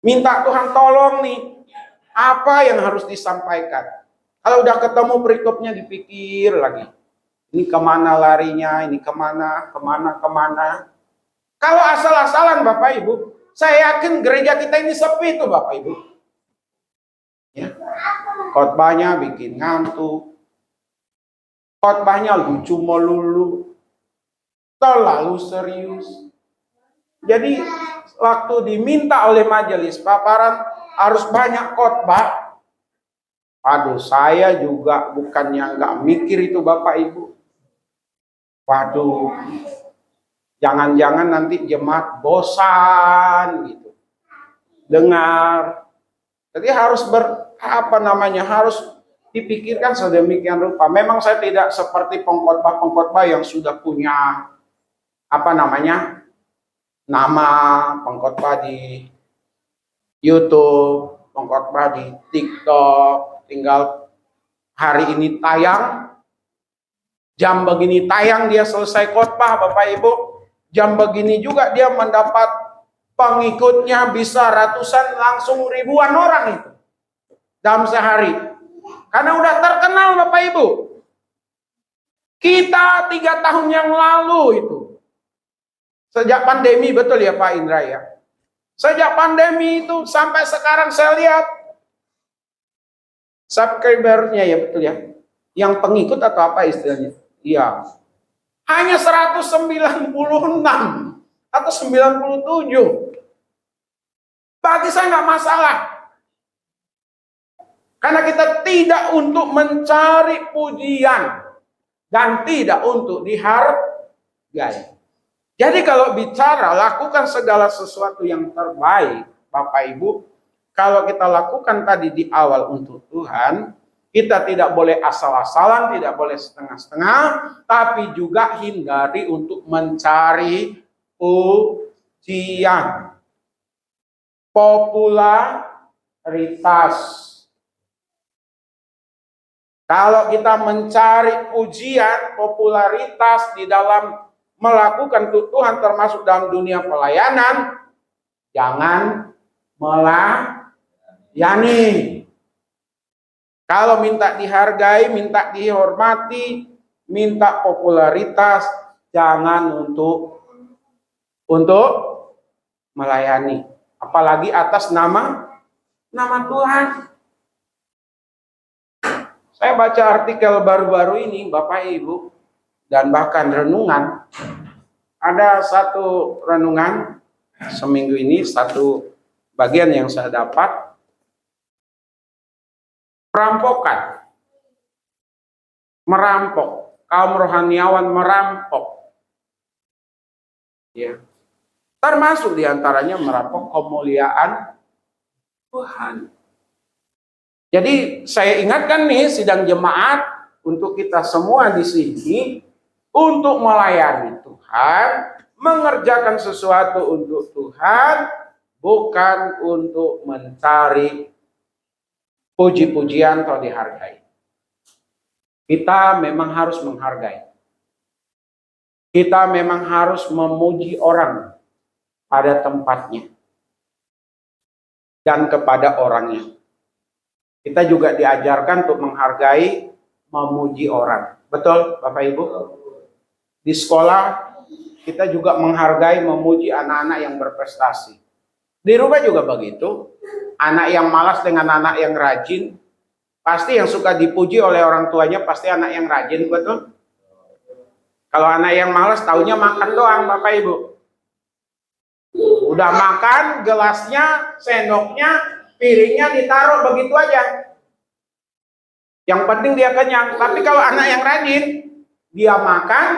Minta Tuhan tolong nih, apa yang harus disampaikan. Kalau udah ketemu perikopnya dipikir lagi. Ini kemana larinya, ini kemana. Kalau asal-asalan Bapak Ibu, saya yakin gereja kita ini sepi itu Bapak Ibu. Ya. Khotbahnya bikin ngantuk. Khotbahnya lucu melulu. Terlalu serius. Jadi waktu diminta oleh majelis paparan harus banyak khotbah. Aduh, saya juga bukannya nggak mikir itu Bapak Ibu. Waduh, jangan-jangan nanti jemaat bosan gitu dengar. Jadi harus harus dipikirkan sedemikian rupa. Memang saya tidak seperti pengkhotbah yang sudah punya nama pengkhotbah di YouTube, pengkhotbah di TikTok, tinggal hari ini tayang, jam begini tayang dia selesai khotbah Bapak Ibu, jam begini juga dia mendapat pengikutnya bisa ratusan langsung ribuan orang itu dalam sehari. Karena udah terkenal Bapak Ibu. Kita 3 tahun yang lalu itu, sejak pandemi, betul ya Pak Indra ya. Sejak pandemi itu sampai sekarang saya lihat subscribernya ya betul ya. Yang pengikut atau apa istilahnya? Iya. Hanya 196 atau 97. Bagi saya nggak masalah. Karena kita tidak untuk mencari pujian dan tidak untuk dihargai. Jadi kalau bicara lakukan segala sesuatu yang terbaik, Bapak Ibu, kalau kita lakukan tadi di awal untuk Tuhan, kita tidak boleh asal-asalan, tidak boleh setengah-setengah, tapi juga hindari untuk mencari pujian, popularitas. Kalau kita mencari pujian, popularitas di dalam melakukan untuk Tuhan termasuk dalam dunia pelayanan, jangan melayani. Kalau minta dihargai, minta dihormati, minta popularitas, jangan untuk melayani. Apalagi atas nama Tuhan. Saya baca artikel baru-baru ini, Bapak Ibu, dan bahkan renungan. Ada satu renungan seminggu ini, satu bagian yang saya dapat. Perampokan. Merampok. Kaum rohaniawan merampok. Ya. Termasuk diantaranya merampok kemuliaan Tuhan. Jadi saya ingatkan nih sidang jemaat untuk kita semua di sini untuk melayani Tuhan, mengerjakan sesuatu untuk Tuhan, bukan untuk mencari puji-pujian atau dihargai. Kita memang harus menghargai. Kita memang harus memuji orang pada tempatnya dan kepada orangnya. Kita juga diajarkan untuk menghargai, memuji orang. Betul, Bapak Ibu? Di sekolah, kita juga menghargai, memuji anak-anak yang berprestasi. Di rumah juga begitu. Anak yang malas dengan anak yang rajin, pasti yang suka dipuji oleh orang tuanya, pasti anak yang rajin, betul? Kalau anak yang malas, taunya makan doang, Bapak Ibu. Udah makan, gelasnya, sendoknya, piringnya ditaruh begitu aja. Yang penting dia kenyang. Tapi kalau anak yang rajin, dia makan,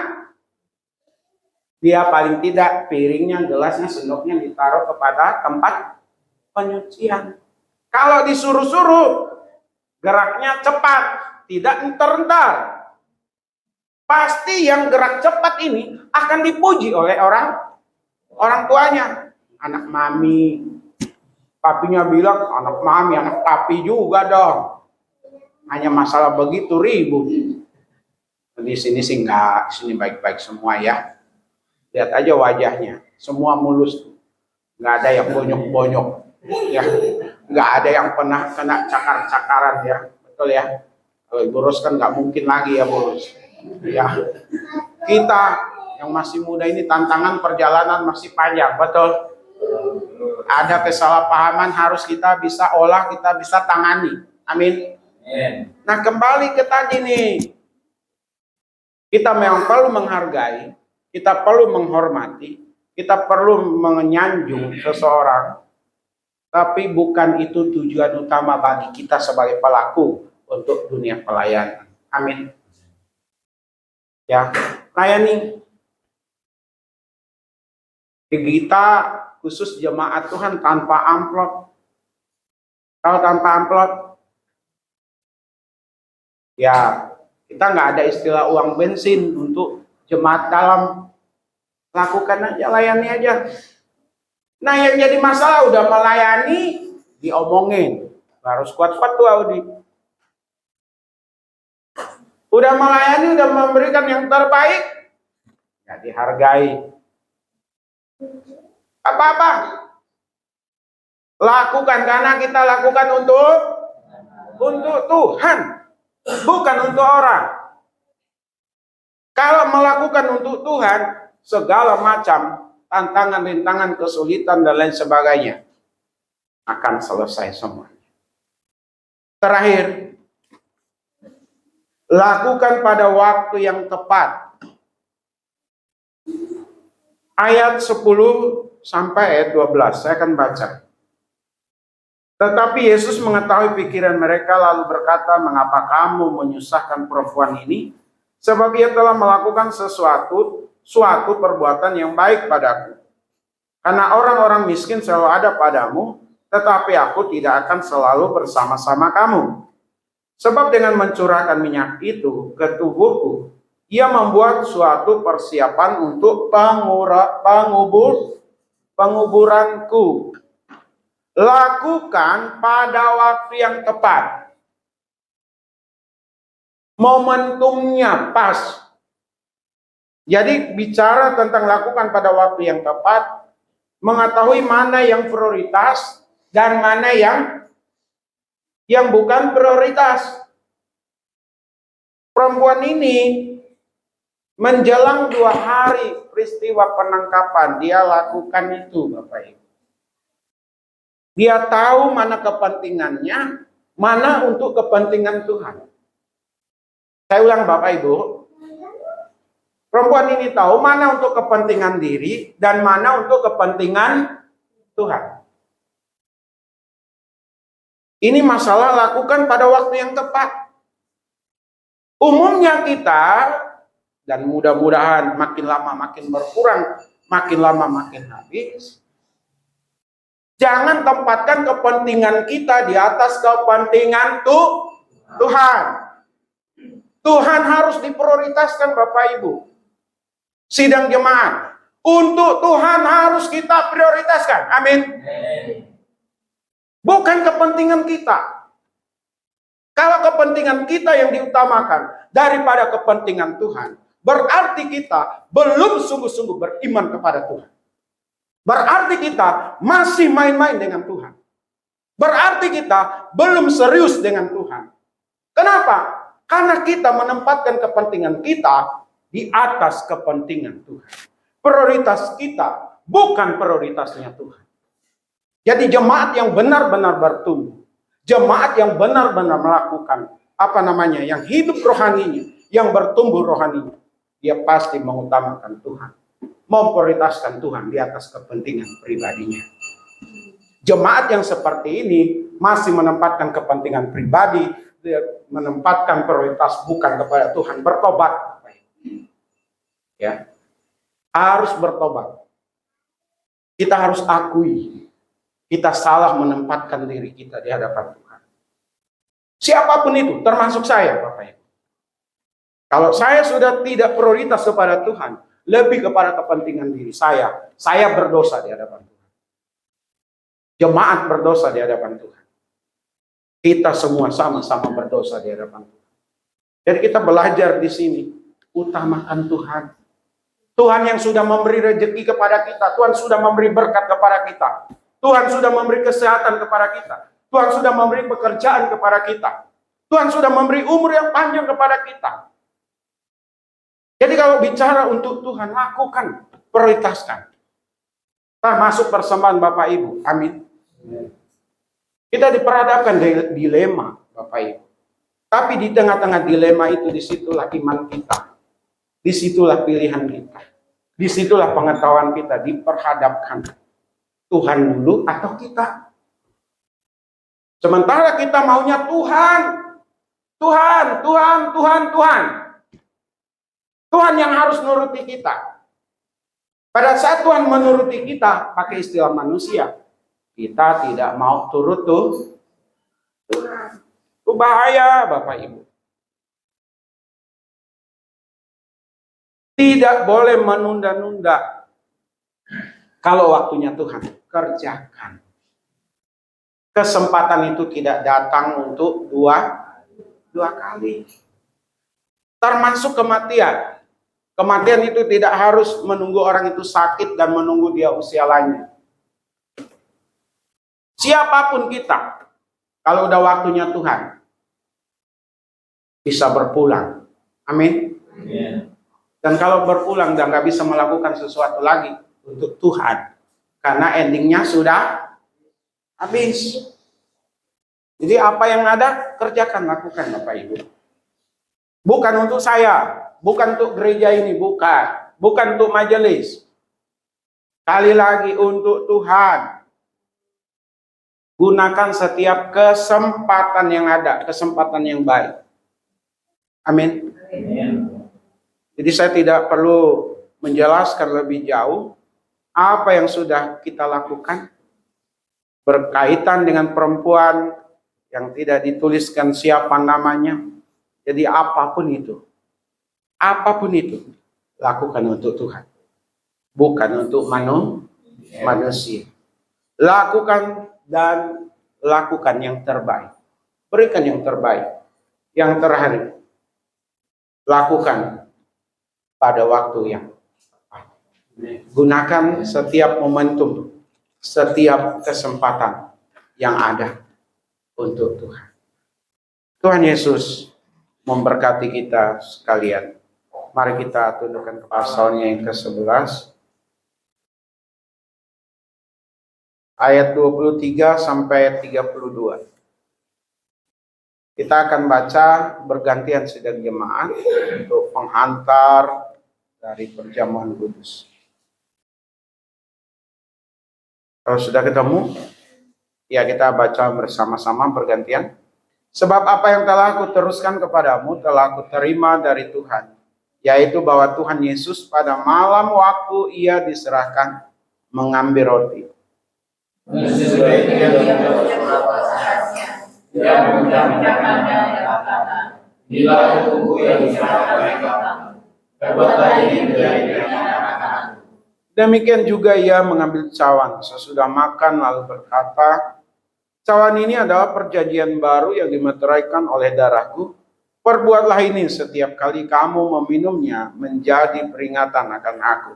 dia paling tidak piringnya, gelasnya, sendoknya ditaruh kepada tempat penyucian. Kalau disuruh-suruh, geraknya cepat, tidak entar-entar. Pasti yang gerak cepat ini akan dipuji oleh orang tuanya. Anak mami, papinya bilang, anak mami, anak papi juga dong. Hanya masalah begitu ribut. Di sini sih enggak, di sini baik-baik semua ya. Lihat aja wajahnya, semua mulus. Enggak ada yang bonyok-bonyok. Ya, enggak ada yang pernah kena cakar-cakaran ya. Betul ya. Kalau Ibu Ros kan enggak mungkin lagi ya, Bu Ros. Ya. Kita yang masih muda ini tantangan perjalanan masih panjang, betul. Ada kesalahpahaman harus kita bisa olah, kita bisa tangani. Amin. Nah, kembali ke tadi nih. Kita memang perlu menghargai, kita perlu menghormati, kita perlu menyanjung seseorang. Tapi bukan itu tujuan utama bagi kita sebagai pelaku untuk dunia pelayanan. Amin. Ya, layani. Kita khusus jemaat Tuhan tanpa amplop. Kalau tanpa amplop, ya kita nggak ada istilah uang bensin untuk jemaat dalam. Lakukan aja, layani aja. Nah, yang jadi masalah udah melayani, diomongin. Harus kuat-kuat tuh Audi. Udah melayani, udah memberikan yang terbaik, nggak dihargai. Apa-apa lakukan karena kita lakukan untuk Tuhan, bukan untuk orang. Kalau melakukan untuk Tuhan, segala macam tantangan, rintangan, kesulitan dan lain sebagainya akan selesai semuanya. Terakhir, lakukan pada waktu yang tepat. Ayat 10 sampai ayat 12, saya akan baca. Tetapi Yesus mengetahui pikiran mereka lalu berkata, mengapa kamu menyusahkan perempuan ini? Sebab ia telah melakukan sesuatu suatu perbuatan yang baik padaku. Karena orang-orang miskin selalu ada padamu, tetapi aku tidak akan selalu bersama-sama kamu. Sebab dengan mencurahkan minyak itu ke tubuhku, ia membuat suatu persiapan untuk penguburanku. Lakukan pada waktu yang tepat. Momentumnya pas. Jadi bicara tentang lakukan pada waktu yang tepat, mengetahui mana yang prioritas dan mana yang bukan prioritas. Perempuan ini menjelang 2 hari peristiwa penangkapan, dia lakukan itu, Bapak Ibu. Dia tahu mana kepentingannya, mana untuk kepentingan Tuhan. Saya ulang Bapak Ibu, perempuan ini tahu mana untuk kepentingan diri dan mana untuk kepentingan Tuhan. Ini masalah lakukan pada waktu yang tepat. Umumnya kita, dan mudah-mudahan makin lama makin berkurang, makin lama makin habis. Jangan tempatkan kepentingan kita di atas kepentingan Tuhan. Tuhan harus diprioritaskan Bapak Ibu. Sidang jemaat, untuk Tuhan harus kita prioritaskan. Amin. Bukan kepentingan kita. Kalau kepentingan kita yang diutamakan daripada kepentingan Tuhan, berarti kita belum sungguh-sungguh beriman kepada Tuhan. Berarti kita masih main-main dengan Tuhan. Berarti kita belum serius dengan Tuhan. Kenapa? Karena kita menempatkan kepentingan kita di atas kepentingan Tuhan. Prioritas kita bukan prioritasnya Tuhan. Jadi jemaat yang benar-benar bertumbuh, jemaat yang benar-benar melakukan yang hidup rohaninya, yang bertumbuh rohaninya, dia pasti mengutamakan Tuhan, memprioritaskan Tuhan di atas kepentingan pribadinya. Jemaat yang seperti ini masih menempatkan kepentingan pribadi, menempatkan prioritas bukan kepada Tuhan, bertobat. Ya, harus bertobat. Kita harus akui kita salah menempatkan diri kita di hadapan Tuhan. Siapapun itu, termasuk saya, Bapak Ibu. Kalau saya sudah tidak prioritas kepada Tuhan, lebih kepada kepentingan diri saya berdosa di hadapan Tuhan. Jemaat berdosa di hadapan Tuhan. Kita semua sama-sama berdosa di hadapan Tuhan. Jadi kita belajar di sini, utamakan Tuhan. Tuhan yang sudah memberi rezeki kepada kita, Tuhan sudah memberi berkat kepada kita. Tuhan sudah memberi kesehatan kepada kita. Tuhan sudah memberi pekerjaan kepada kita. Tuhan sudah memberi umur yang panjang kepada kita. Jadi kalau bicara untuk Tuhan, lakukan, prioritaskan. Termasuk persembahan Bapak Ibu. Amin. Kita diperhadapkan dilema Bapak Ibu. Tapi di tengah-tengah dilema itu, disitulah iman kita. Disitulah pilihan kita. Disitulah pengetahuan kita diperhadapkan. Tuhan dulu atau kita. Sementara kita maunya Tuhan. Tuhan yang harus nuruti kita. Pada saat Tuhan menuruti kita, pakai istilah manusia, kita tidak mau turut Tuhan. Itu bahaya Bapak Ibu. Tidak boleh menunda-nunda. Kalau waktunya Tuhan, kerjakan. Kesempatan itu tidak datang untuk dua kali. Termasuk kematian. Kematian itu tidak harus menunggu orang itu sakit dan menunggu dia usia lanjut. Siapapun kita, kalau udah waktunya Tuhan, bisa berpulang. Amin. Dan kalau berpulang dan nggak bisa melakukan sesuatu lagi untuk Tuhan, karena endingnya sudah habis. Jadi apa yang ada, kerjakan, lakukan Bapak Ibu. Bukan untuk saya, bukan untuk gereja ini, bukan untuk majelis. Kali lagi untuk Tuhan. Gunakan setiap kesempatan yang ada, kesempatan yang baik. Amin. Jadi saya tidak perlu menjelaskan lebih jauh apa yang sudah kita lakukan berkaitan dengan perempuan yang tidak dituliskan siapa namanya. Jadi apapun itu, lakukan untuk Tuhan, bukan untuk manusia. Lakukan dan lakukan yang terbaik. Berikan yang terbaik, yang terakhir. Lakukan pada waktu yang tepat. Gunakan setiap momentum, setiap kesempatan yang ada untuk Tuhan. Tuhan Yesus memberkati kita sekalian. Mari kita tundukkan pasalnya yang ke-11. Ayat 23 sampai 32. Kita akan baca bergantian sidang jemaat untuk penghantar dari perjamuan kudus. Kalau sudah ketemu, ya kita baca bersama-sama bergantian. Sebab apa yang telah aku teruskan kepadamu telah aku terima dari Tuhan, yaitu bahwa Tuhan Yesus pada malam waktu ia diserahkan mengambil roti. Demikian juga ia mengambil cawan sesudah makan lalu berkata, cawan ini adalah perjanjian baru yang dimeteraikan oleh darahku. Perbuatlah ini setiap kali kamu meminumnya menjadi peringatan akan aku.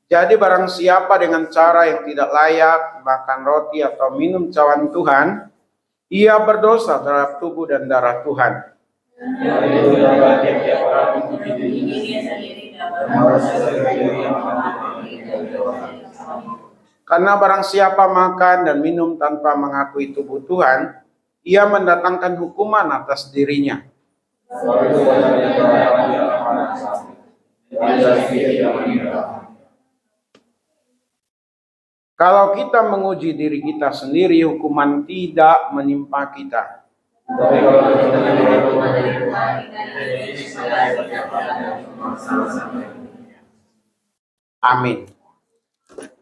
Jadi barang siapa dengan cara yang tidak layak makan roti atau minum cawan Tuhan, ia berdosa terhadap tubuh dan darah Tuhan. Karena barang siapa makan dan minum tanpa mengakui tubuh Tuhan, ia mendatangkan hukuman atas dirinya. Kalau kita menguji diri kita sendiri, hukuman tidak menimpa kita. Amin.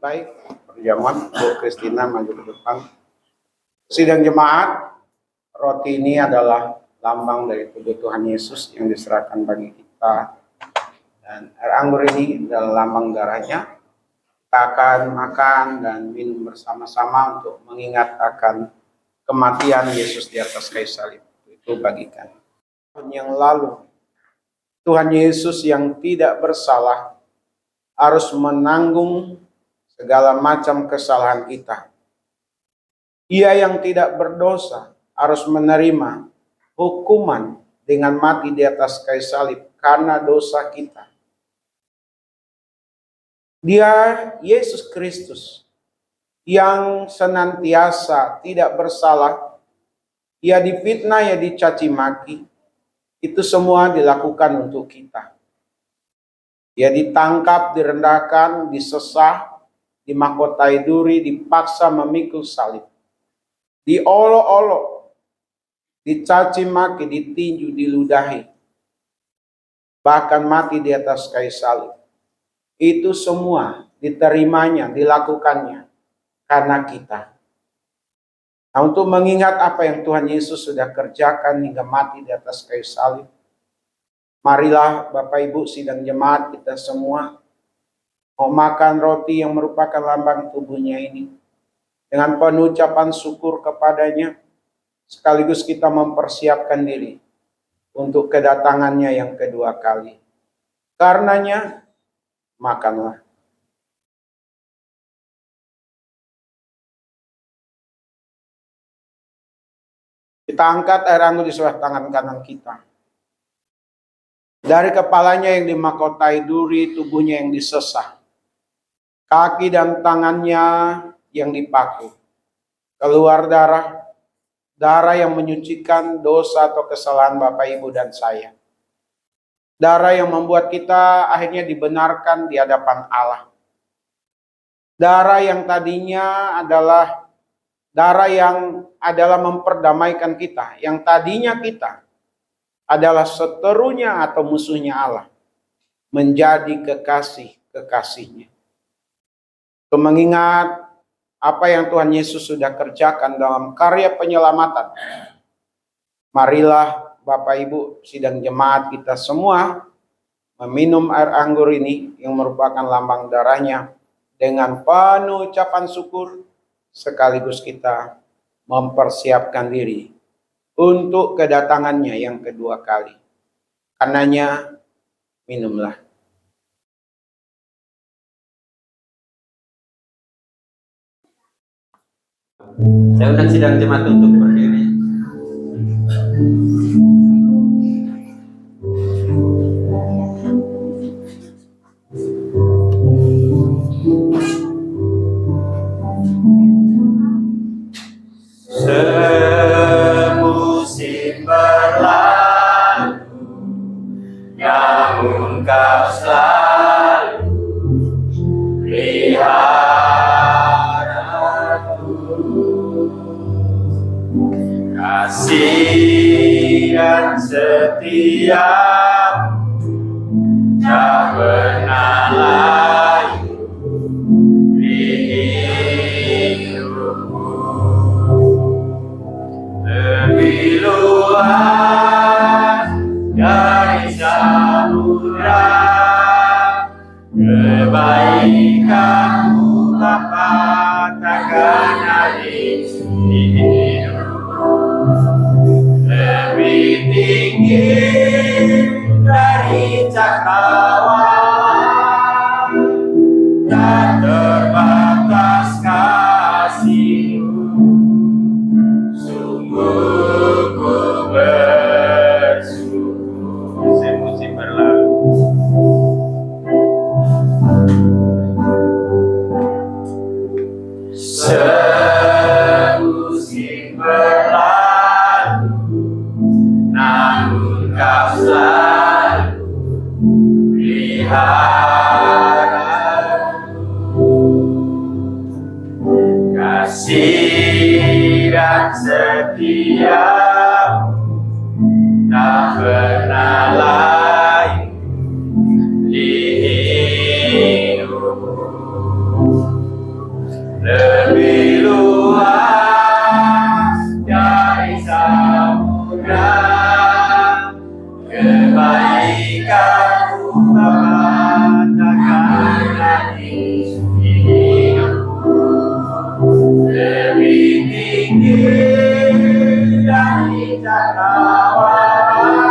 Baik, perjamuan Bu Kristina maju ke depan. Sidang jemaat, roti ini adalah lambang dari tubuh Tuhan Yesus yang diserahkan bagi kita. Dan air anggur ini adalah lambang darahnya. Kita akan makan dan minum bersama-sama untuk mengingat akan kematian Yesus di atas kayu salib. Itu bagikan. Tahun yang lalu, Tuhan Yesus yang tidak bersalah harus menanggung segala macam kesalahan kita. Ia yang tidak berdosa harus menerima hukuman dengan mati di atas kayu salib karena dosa kita. Dia Yesus Kristus yang senantiasa tidak bersalah. Ia difitnah, ia dicaci maki. Itu semua dilakukan untuk kita. Ia ditangkap, direndahkan, disesah, dimahkotai duri, dipaksa memikul salib. Diolok-olok, dicaci maki, ditinju, diludahi. Bahkan mati di atas kayu salib. Itu semua diterimanya, dilakukannya karena kita. Nah, untuk mengingat apa yang Tuhan Yesus sudah kerjakan hingga mati di atas kayu salib, marilah Bapak Ibu sidang jemaat kita semua mau makan roti yang merupakan lambang tubuhnya ini dengan penuh ucapan syukur kepadanya, sekaligus kita mempersiapkan diri untuk kedatangannya yang kedua kali. Karenanya, makanlah. Kita angkat air anggur di sebelah tangan kanan kita. Dari kepalanya yang dimahkotai duri, tubuhnya yang disesah. Kaki dan tangannya yang dipaku. Keluar darah, darah yang menyucikan dosa atau kesalahan Bapak Ibu dan saya. Darah yang membuat kita akhirnya dibenarkan di hadapan Allah. Darah yang tadinya adalah Darah yang adalah memperdamaikan kita, yang tadinya kita adalah seterunya atau musuhnya Allah, menjadi kekasih-kekasihnya. Untuk mengingat apa yang Tuhan Yesus sudah kerjakan dalam karya penyelamatan, marilah Bapak Ibu sidang jemaat kita semua meminum air anggur ini yang merupakan lambang darahnya dengan penuh ucapan syukur, sekaligus kita mempersiapkan diri untuk kedatangannya yang kedua kali. Karenanya minumlah. Saya undang sidang jemaat untuk berdiri. Semusim berlalu, namun kau selalu pelihara aku. Kasih dan setiamu tak pernah layu di hidupku. Lebih luas dari samudra kebaikanmu Bapa takkan habis di hidupku. Lebih tinggi dari cakrawala, tak terbatas kasih-Mu. Sungguh ku bersyukur. Musim berlalu, semusim berlalu, namun kau selalu pelihara. Kasih dan setiamu tak pernah layu di hidupku. Lebih luas dari samudra kebaikanmu Bapa takkan habis di hidupku. Lebih tinggi dari cakrawala,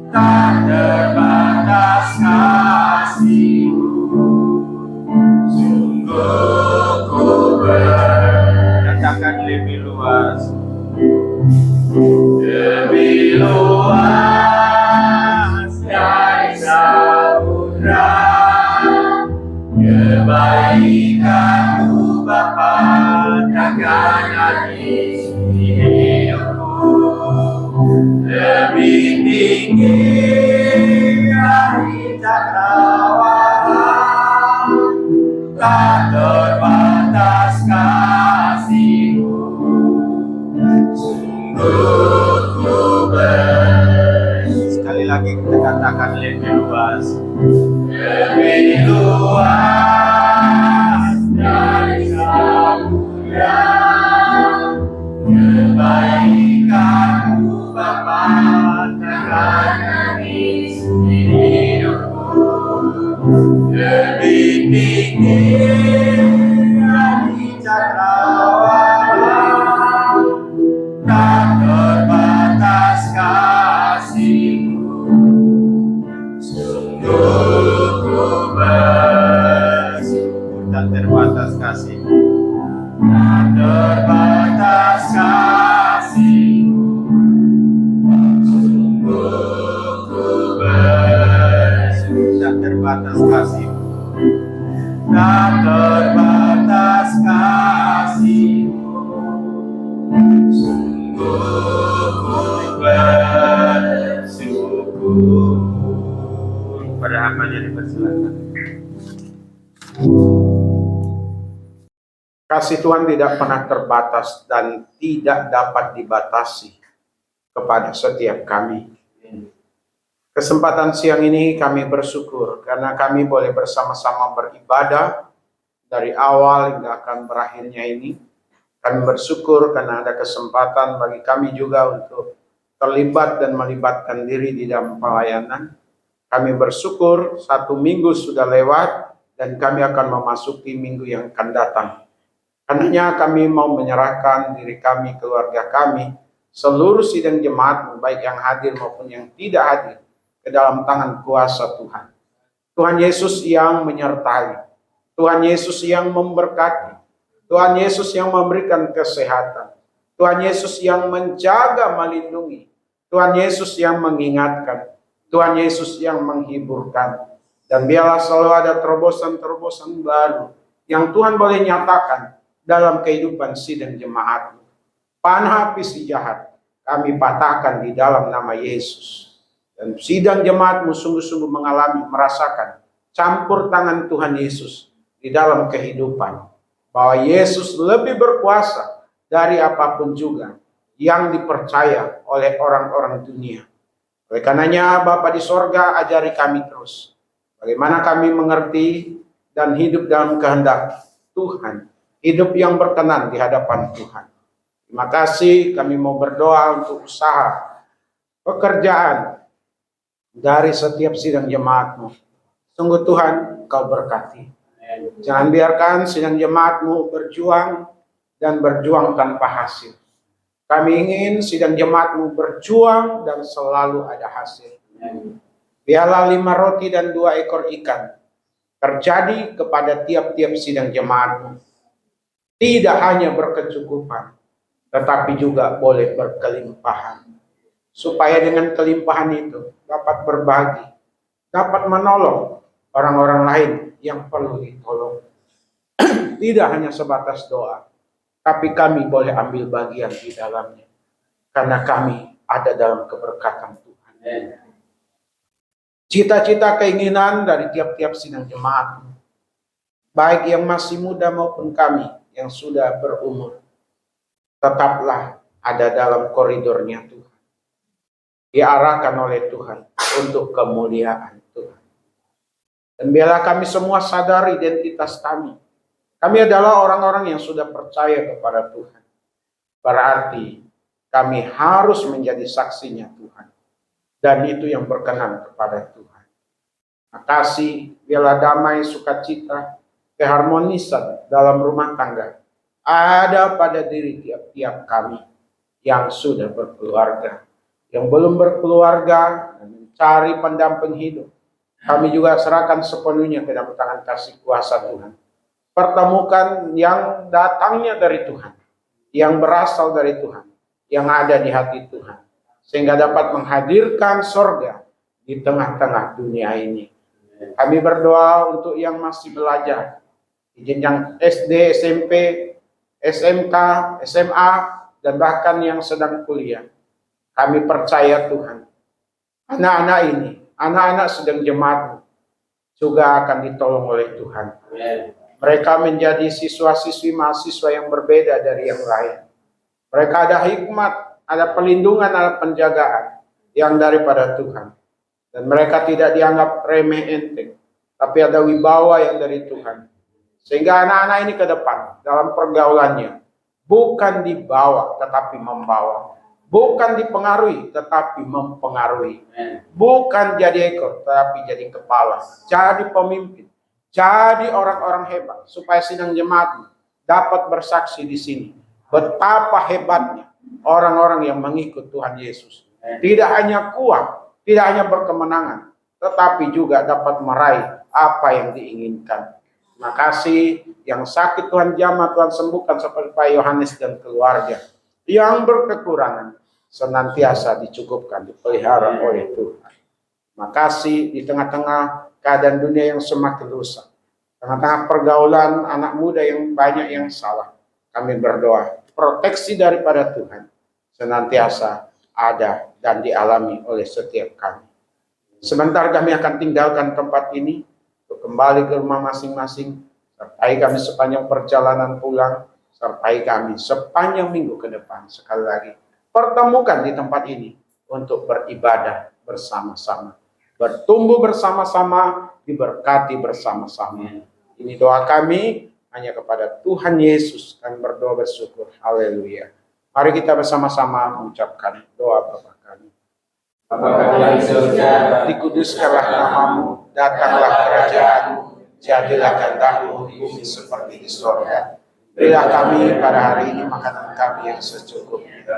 tak terbatas kasih-Mu. Sungguh ku katakan lebih luas, lebih luas dari samudra kebaikanmu Bapa takkan habis di hidupku. Lebih tinggi dari cakrawala, tak terbatas kasih-Mu. Sungguh ku sekali lagi kita katakan lebih luas, lebih luas dari samudra kebaikanmu Bapa takkan habis di hidupku. Lebih tinggi dari cakrawala, tak terbatas kasih-Mu. Sungguh ku bersyukur. Tak terbatas kasih-Mu, tak terbatas kasih-Mu. Sungguh ku bersyukur. Tak terbatas kasih-Mu, tak terbatas kasih-Mu. Sungguh ku bersyukur. Pada hambanya dipersilakan. Kasih Tuhan tidak pernah terbatas dan tidak dapat dibatasi kepada setiap kami. Kesempatan siang ini kami bersyukur karena kami boleh bersama-sama beribadah dari awal hingga akan berakhirnya ini. Kami bersyukur karena ada kesempatan bagi kami juga untuk terlibat dan melibatkan diri di dalam pelayanan. Kami bersyukur 1 minggu sudah lewat dan kami akan memasuki minggu yang akan datang. Karenanya kami mau menyerahkan diri kami, keluarga kami, seluruh sidang jemaat, baik yang hadir maupun yang tidak hadir, ke dalam tangan kuasa Tuhan. Tuhan Yesus yang menyertai, Tuhan Yesus yang memberkati, Tuhan Yesus yang memberikan kesehatan, Tuhan Yesus yang menjaga, melindungi, Tuhan Yesus yang mengingatkan, Tuhan Yesus yang menghiburkan. Dan biarlah selalu ada terobosan-terobosan baru yang Tuhan boleh nyatakan dalam kehidupan sidang jemaat. Panah si jahat kami patahkan di dalam nama Yesus. Dan sidang jemaatmu sungguh-sungguh mengalami, merasakan campur tangan Tuhan Yesus di dalam kehidupan. Bahwa Yesus lebih berkuasa dari apapun juga yang dipercaya oleh orang-orang dunia. Oleh karenanya Bapa di sorga, ajari kami terus bagaimana kami mengerti dan hidup dalam kehendak Tuhan. Hidup yang berkenan di hadapan Tuhan. Terima kasih, kami mau berdoa untuk usaha, pekerjaan dari setiap sidang jemaatmu. Sungguh Tuhan, Kau berkati. Jangan biarkan sidang jemaatmu berjuang dan berjuang tanpa hasil. Kami ingin sidang jemaatmu berjuang dan selalu ada hasil. Biarlah 5 roti dan 2 ekor ikan terjadi kepada tiap-tiap sidang jemaatmu. Tidak hanya berkecukupan, tetapi juga boleh berkelimpahan. Supaya dengan kelimpahan itu dapat berbagi, dapat menolong orang-orang lain yang perlu ditolong. Tidak hanya sebatas doa, tapi kami boleh ambil bagian di dalamnya. Karena kami ada dalam keberkatan Tuhan. Cita-cita keinginan dari tiap-tiap sidang jemaat, baik yang masih muda maupun kami yang sudah berumur, tetaplah ada dalam koridornya Tuhan. Diarahkan oleh Tuhan untuk kemuliaan Tuhan. Dan biarlah kami semua sadar identitas kami. Kami adalah orang-orang yang sudah percaya kepada Tuhan. Berarti kami harus menjadi saksinya Tuhan. Dan itu yang berkenan kepada Tuhan. Makasih, biarlah damai, sukacita, keharmonisan dalam rumah tangga ada pada diri tiap-tiap kami yang sudah berkeluarga, yang belum berkeluarga, mencari pendamping hidup. Kami juga serahkan sepenuhnya ke dalam tangan kasih kuasa Tuhan. Pertemukan yang datangnya dari Tuhan, yang berasal dari Tuhan, yang ada di hati Tuhan, sehingga dapat menghadirkan sorga di tengah-tengah dunia ini. Kami berdoa untuk yang masih belajar di jenjang SD, SMP, SMK, SMA, dan bahkan yang sedang kuliah. Kami percaya Tuhan, anak-anak ini, anak-anak sedang jemaat juga akan ditolong oleh Tuhan. Mereka menjadi siswa-siswi mahasiswa yang berbeda dari yang lain. Mereka ada hikmat, ada pelindungan, ada penjagaan yang daripada Tuhan. Dan mereka tidak dianggap remeh enteng, tapi ada wibawa yang dari Tuhan. Sehingga anak-anak ini ke depan dalam pergaulannya bukan dibawa tetapi membawa. Bukan dipengaruhi tetapi mempengaruhi. Bukan jadi ekor tetapi jadi kepala. Jadi pemimpin. Jadi orang-orang hebat. Supaya sidang jemaat dapat bersaksi di sini. Betapa hebatnya orang-orang yang mengikut Tuhan Yesus. Tidak hanya kuat, tidak hanya berkemenangan, tetapi juga dapat meraih apa yang diinginkan. Terima kasih, yang sakit Tuhan jamah, Tuhan sembuhkan seperti Pak Yohanes dan keluarga. Yang berkekurangan senantiasa dicukupkan, dipelihara oleh Tuhan. Terima kasih di tengah-tengah keadaan dunia yang semakin rusak, tengah-tengah pergaulan anak muda yang banyak yang salah, kami berdoa proteksi daripada Tuhan senantiasa ada dan dialami oleh setiap kami. Sebentar kami akan tinggalkan tempat ini untuk kembali ke rumah masing-masing. Sertai kami sepanjang perjalanan pulang, sertai kami sepanjang minggu ke depan. Sekali lagi, pertemukan di tempat ini untuk beribadah bersama-sama, bertumbuh bersama-sama, diberkati bersama-sama. Ini doa kami hanya kepada Tuhan Yesus. Kami berdoa bersyukur. Haleluya. Mari kita bersama-sama mengucapkan doa Bapa kami. Bapa kami di surga, Dikuduskanlah namamu, datanglah kerajaanmu, jadilah kehendakmu di bumi seperti di sorga. Berilah kami pada hari ini makanan kami yang secukupnya,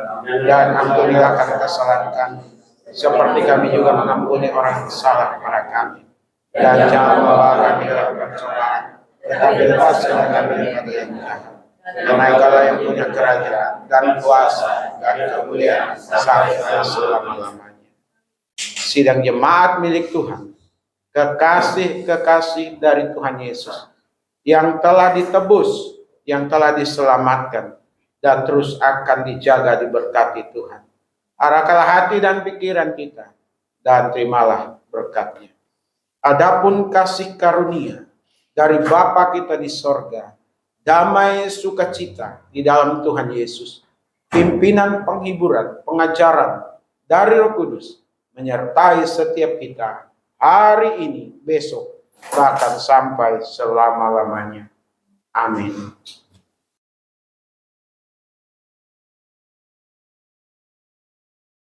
dan ampunilah kami kesalahan kami, seperti kami juga mengampuni orang yang salah kepada kami. Dan jangan membawa kami dalam pencobaan, tetapi lepaskanlah kami dari yang jahat. Karena Engkaulah yang punya kerajaan dan kuasa dan kemuliaan sampai selama-lamanya. Sidang jemaat milik Tuhan, kekasih-kekasih dari Tuhan Yesus yang telah ditebus, yang telah diselamatkan, dan terus akan dijaga diberkati Tuhan. Arahkanlah hati dan pikiran kita, dan terimalah berkat-Nya. Adapun kasih karunia dari Bapa kita di sorga, damai sukacita di dalam Tuhan Yesus, pimpinan penghiburan, pengajaran dari Roh Kudus, menyertai setiap kita hari ini, besok, bahkan sampai selama-lamanya. Amin.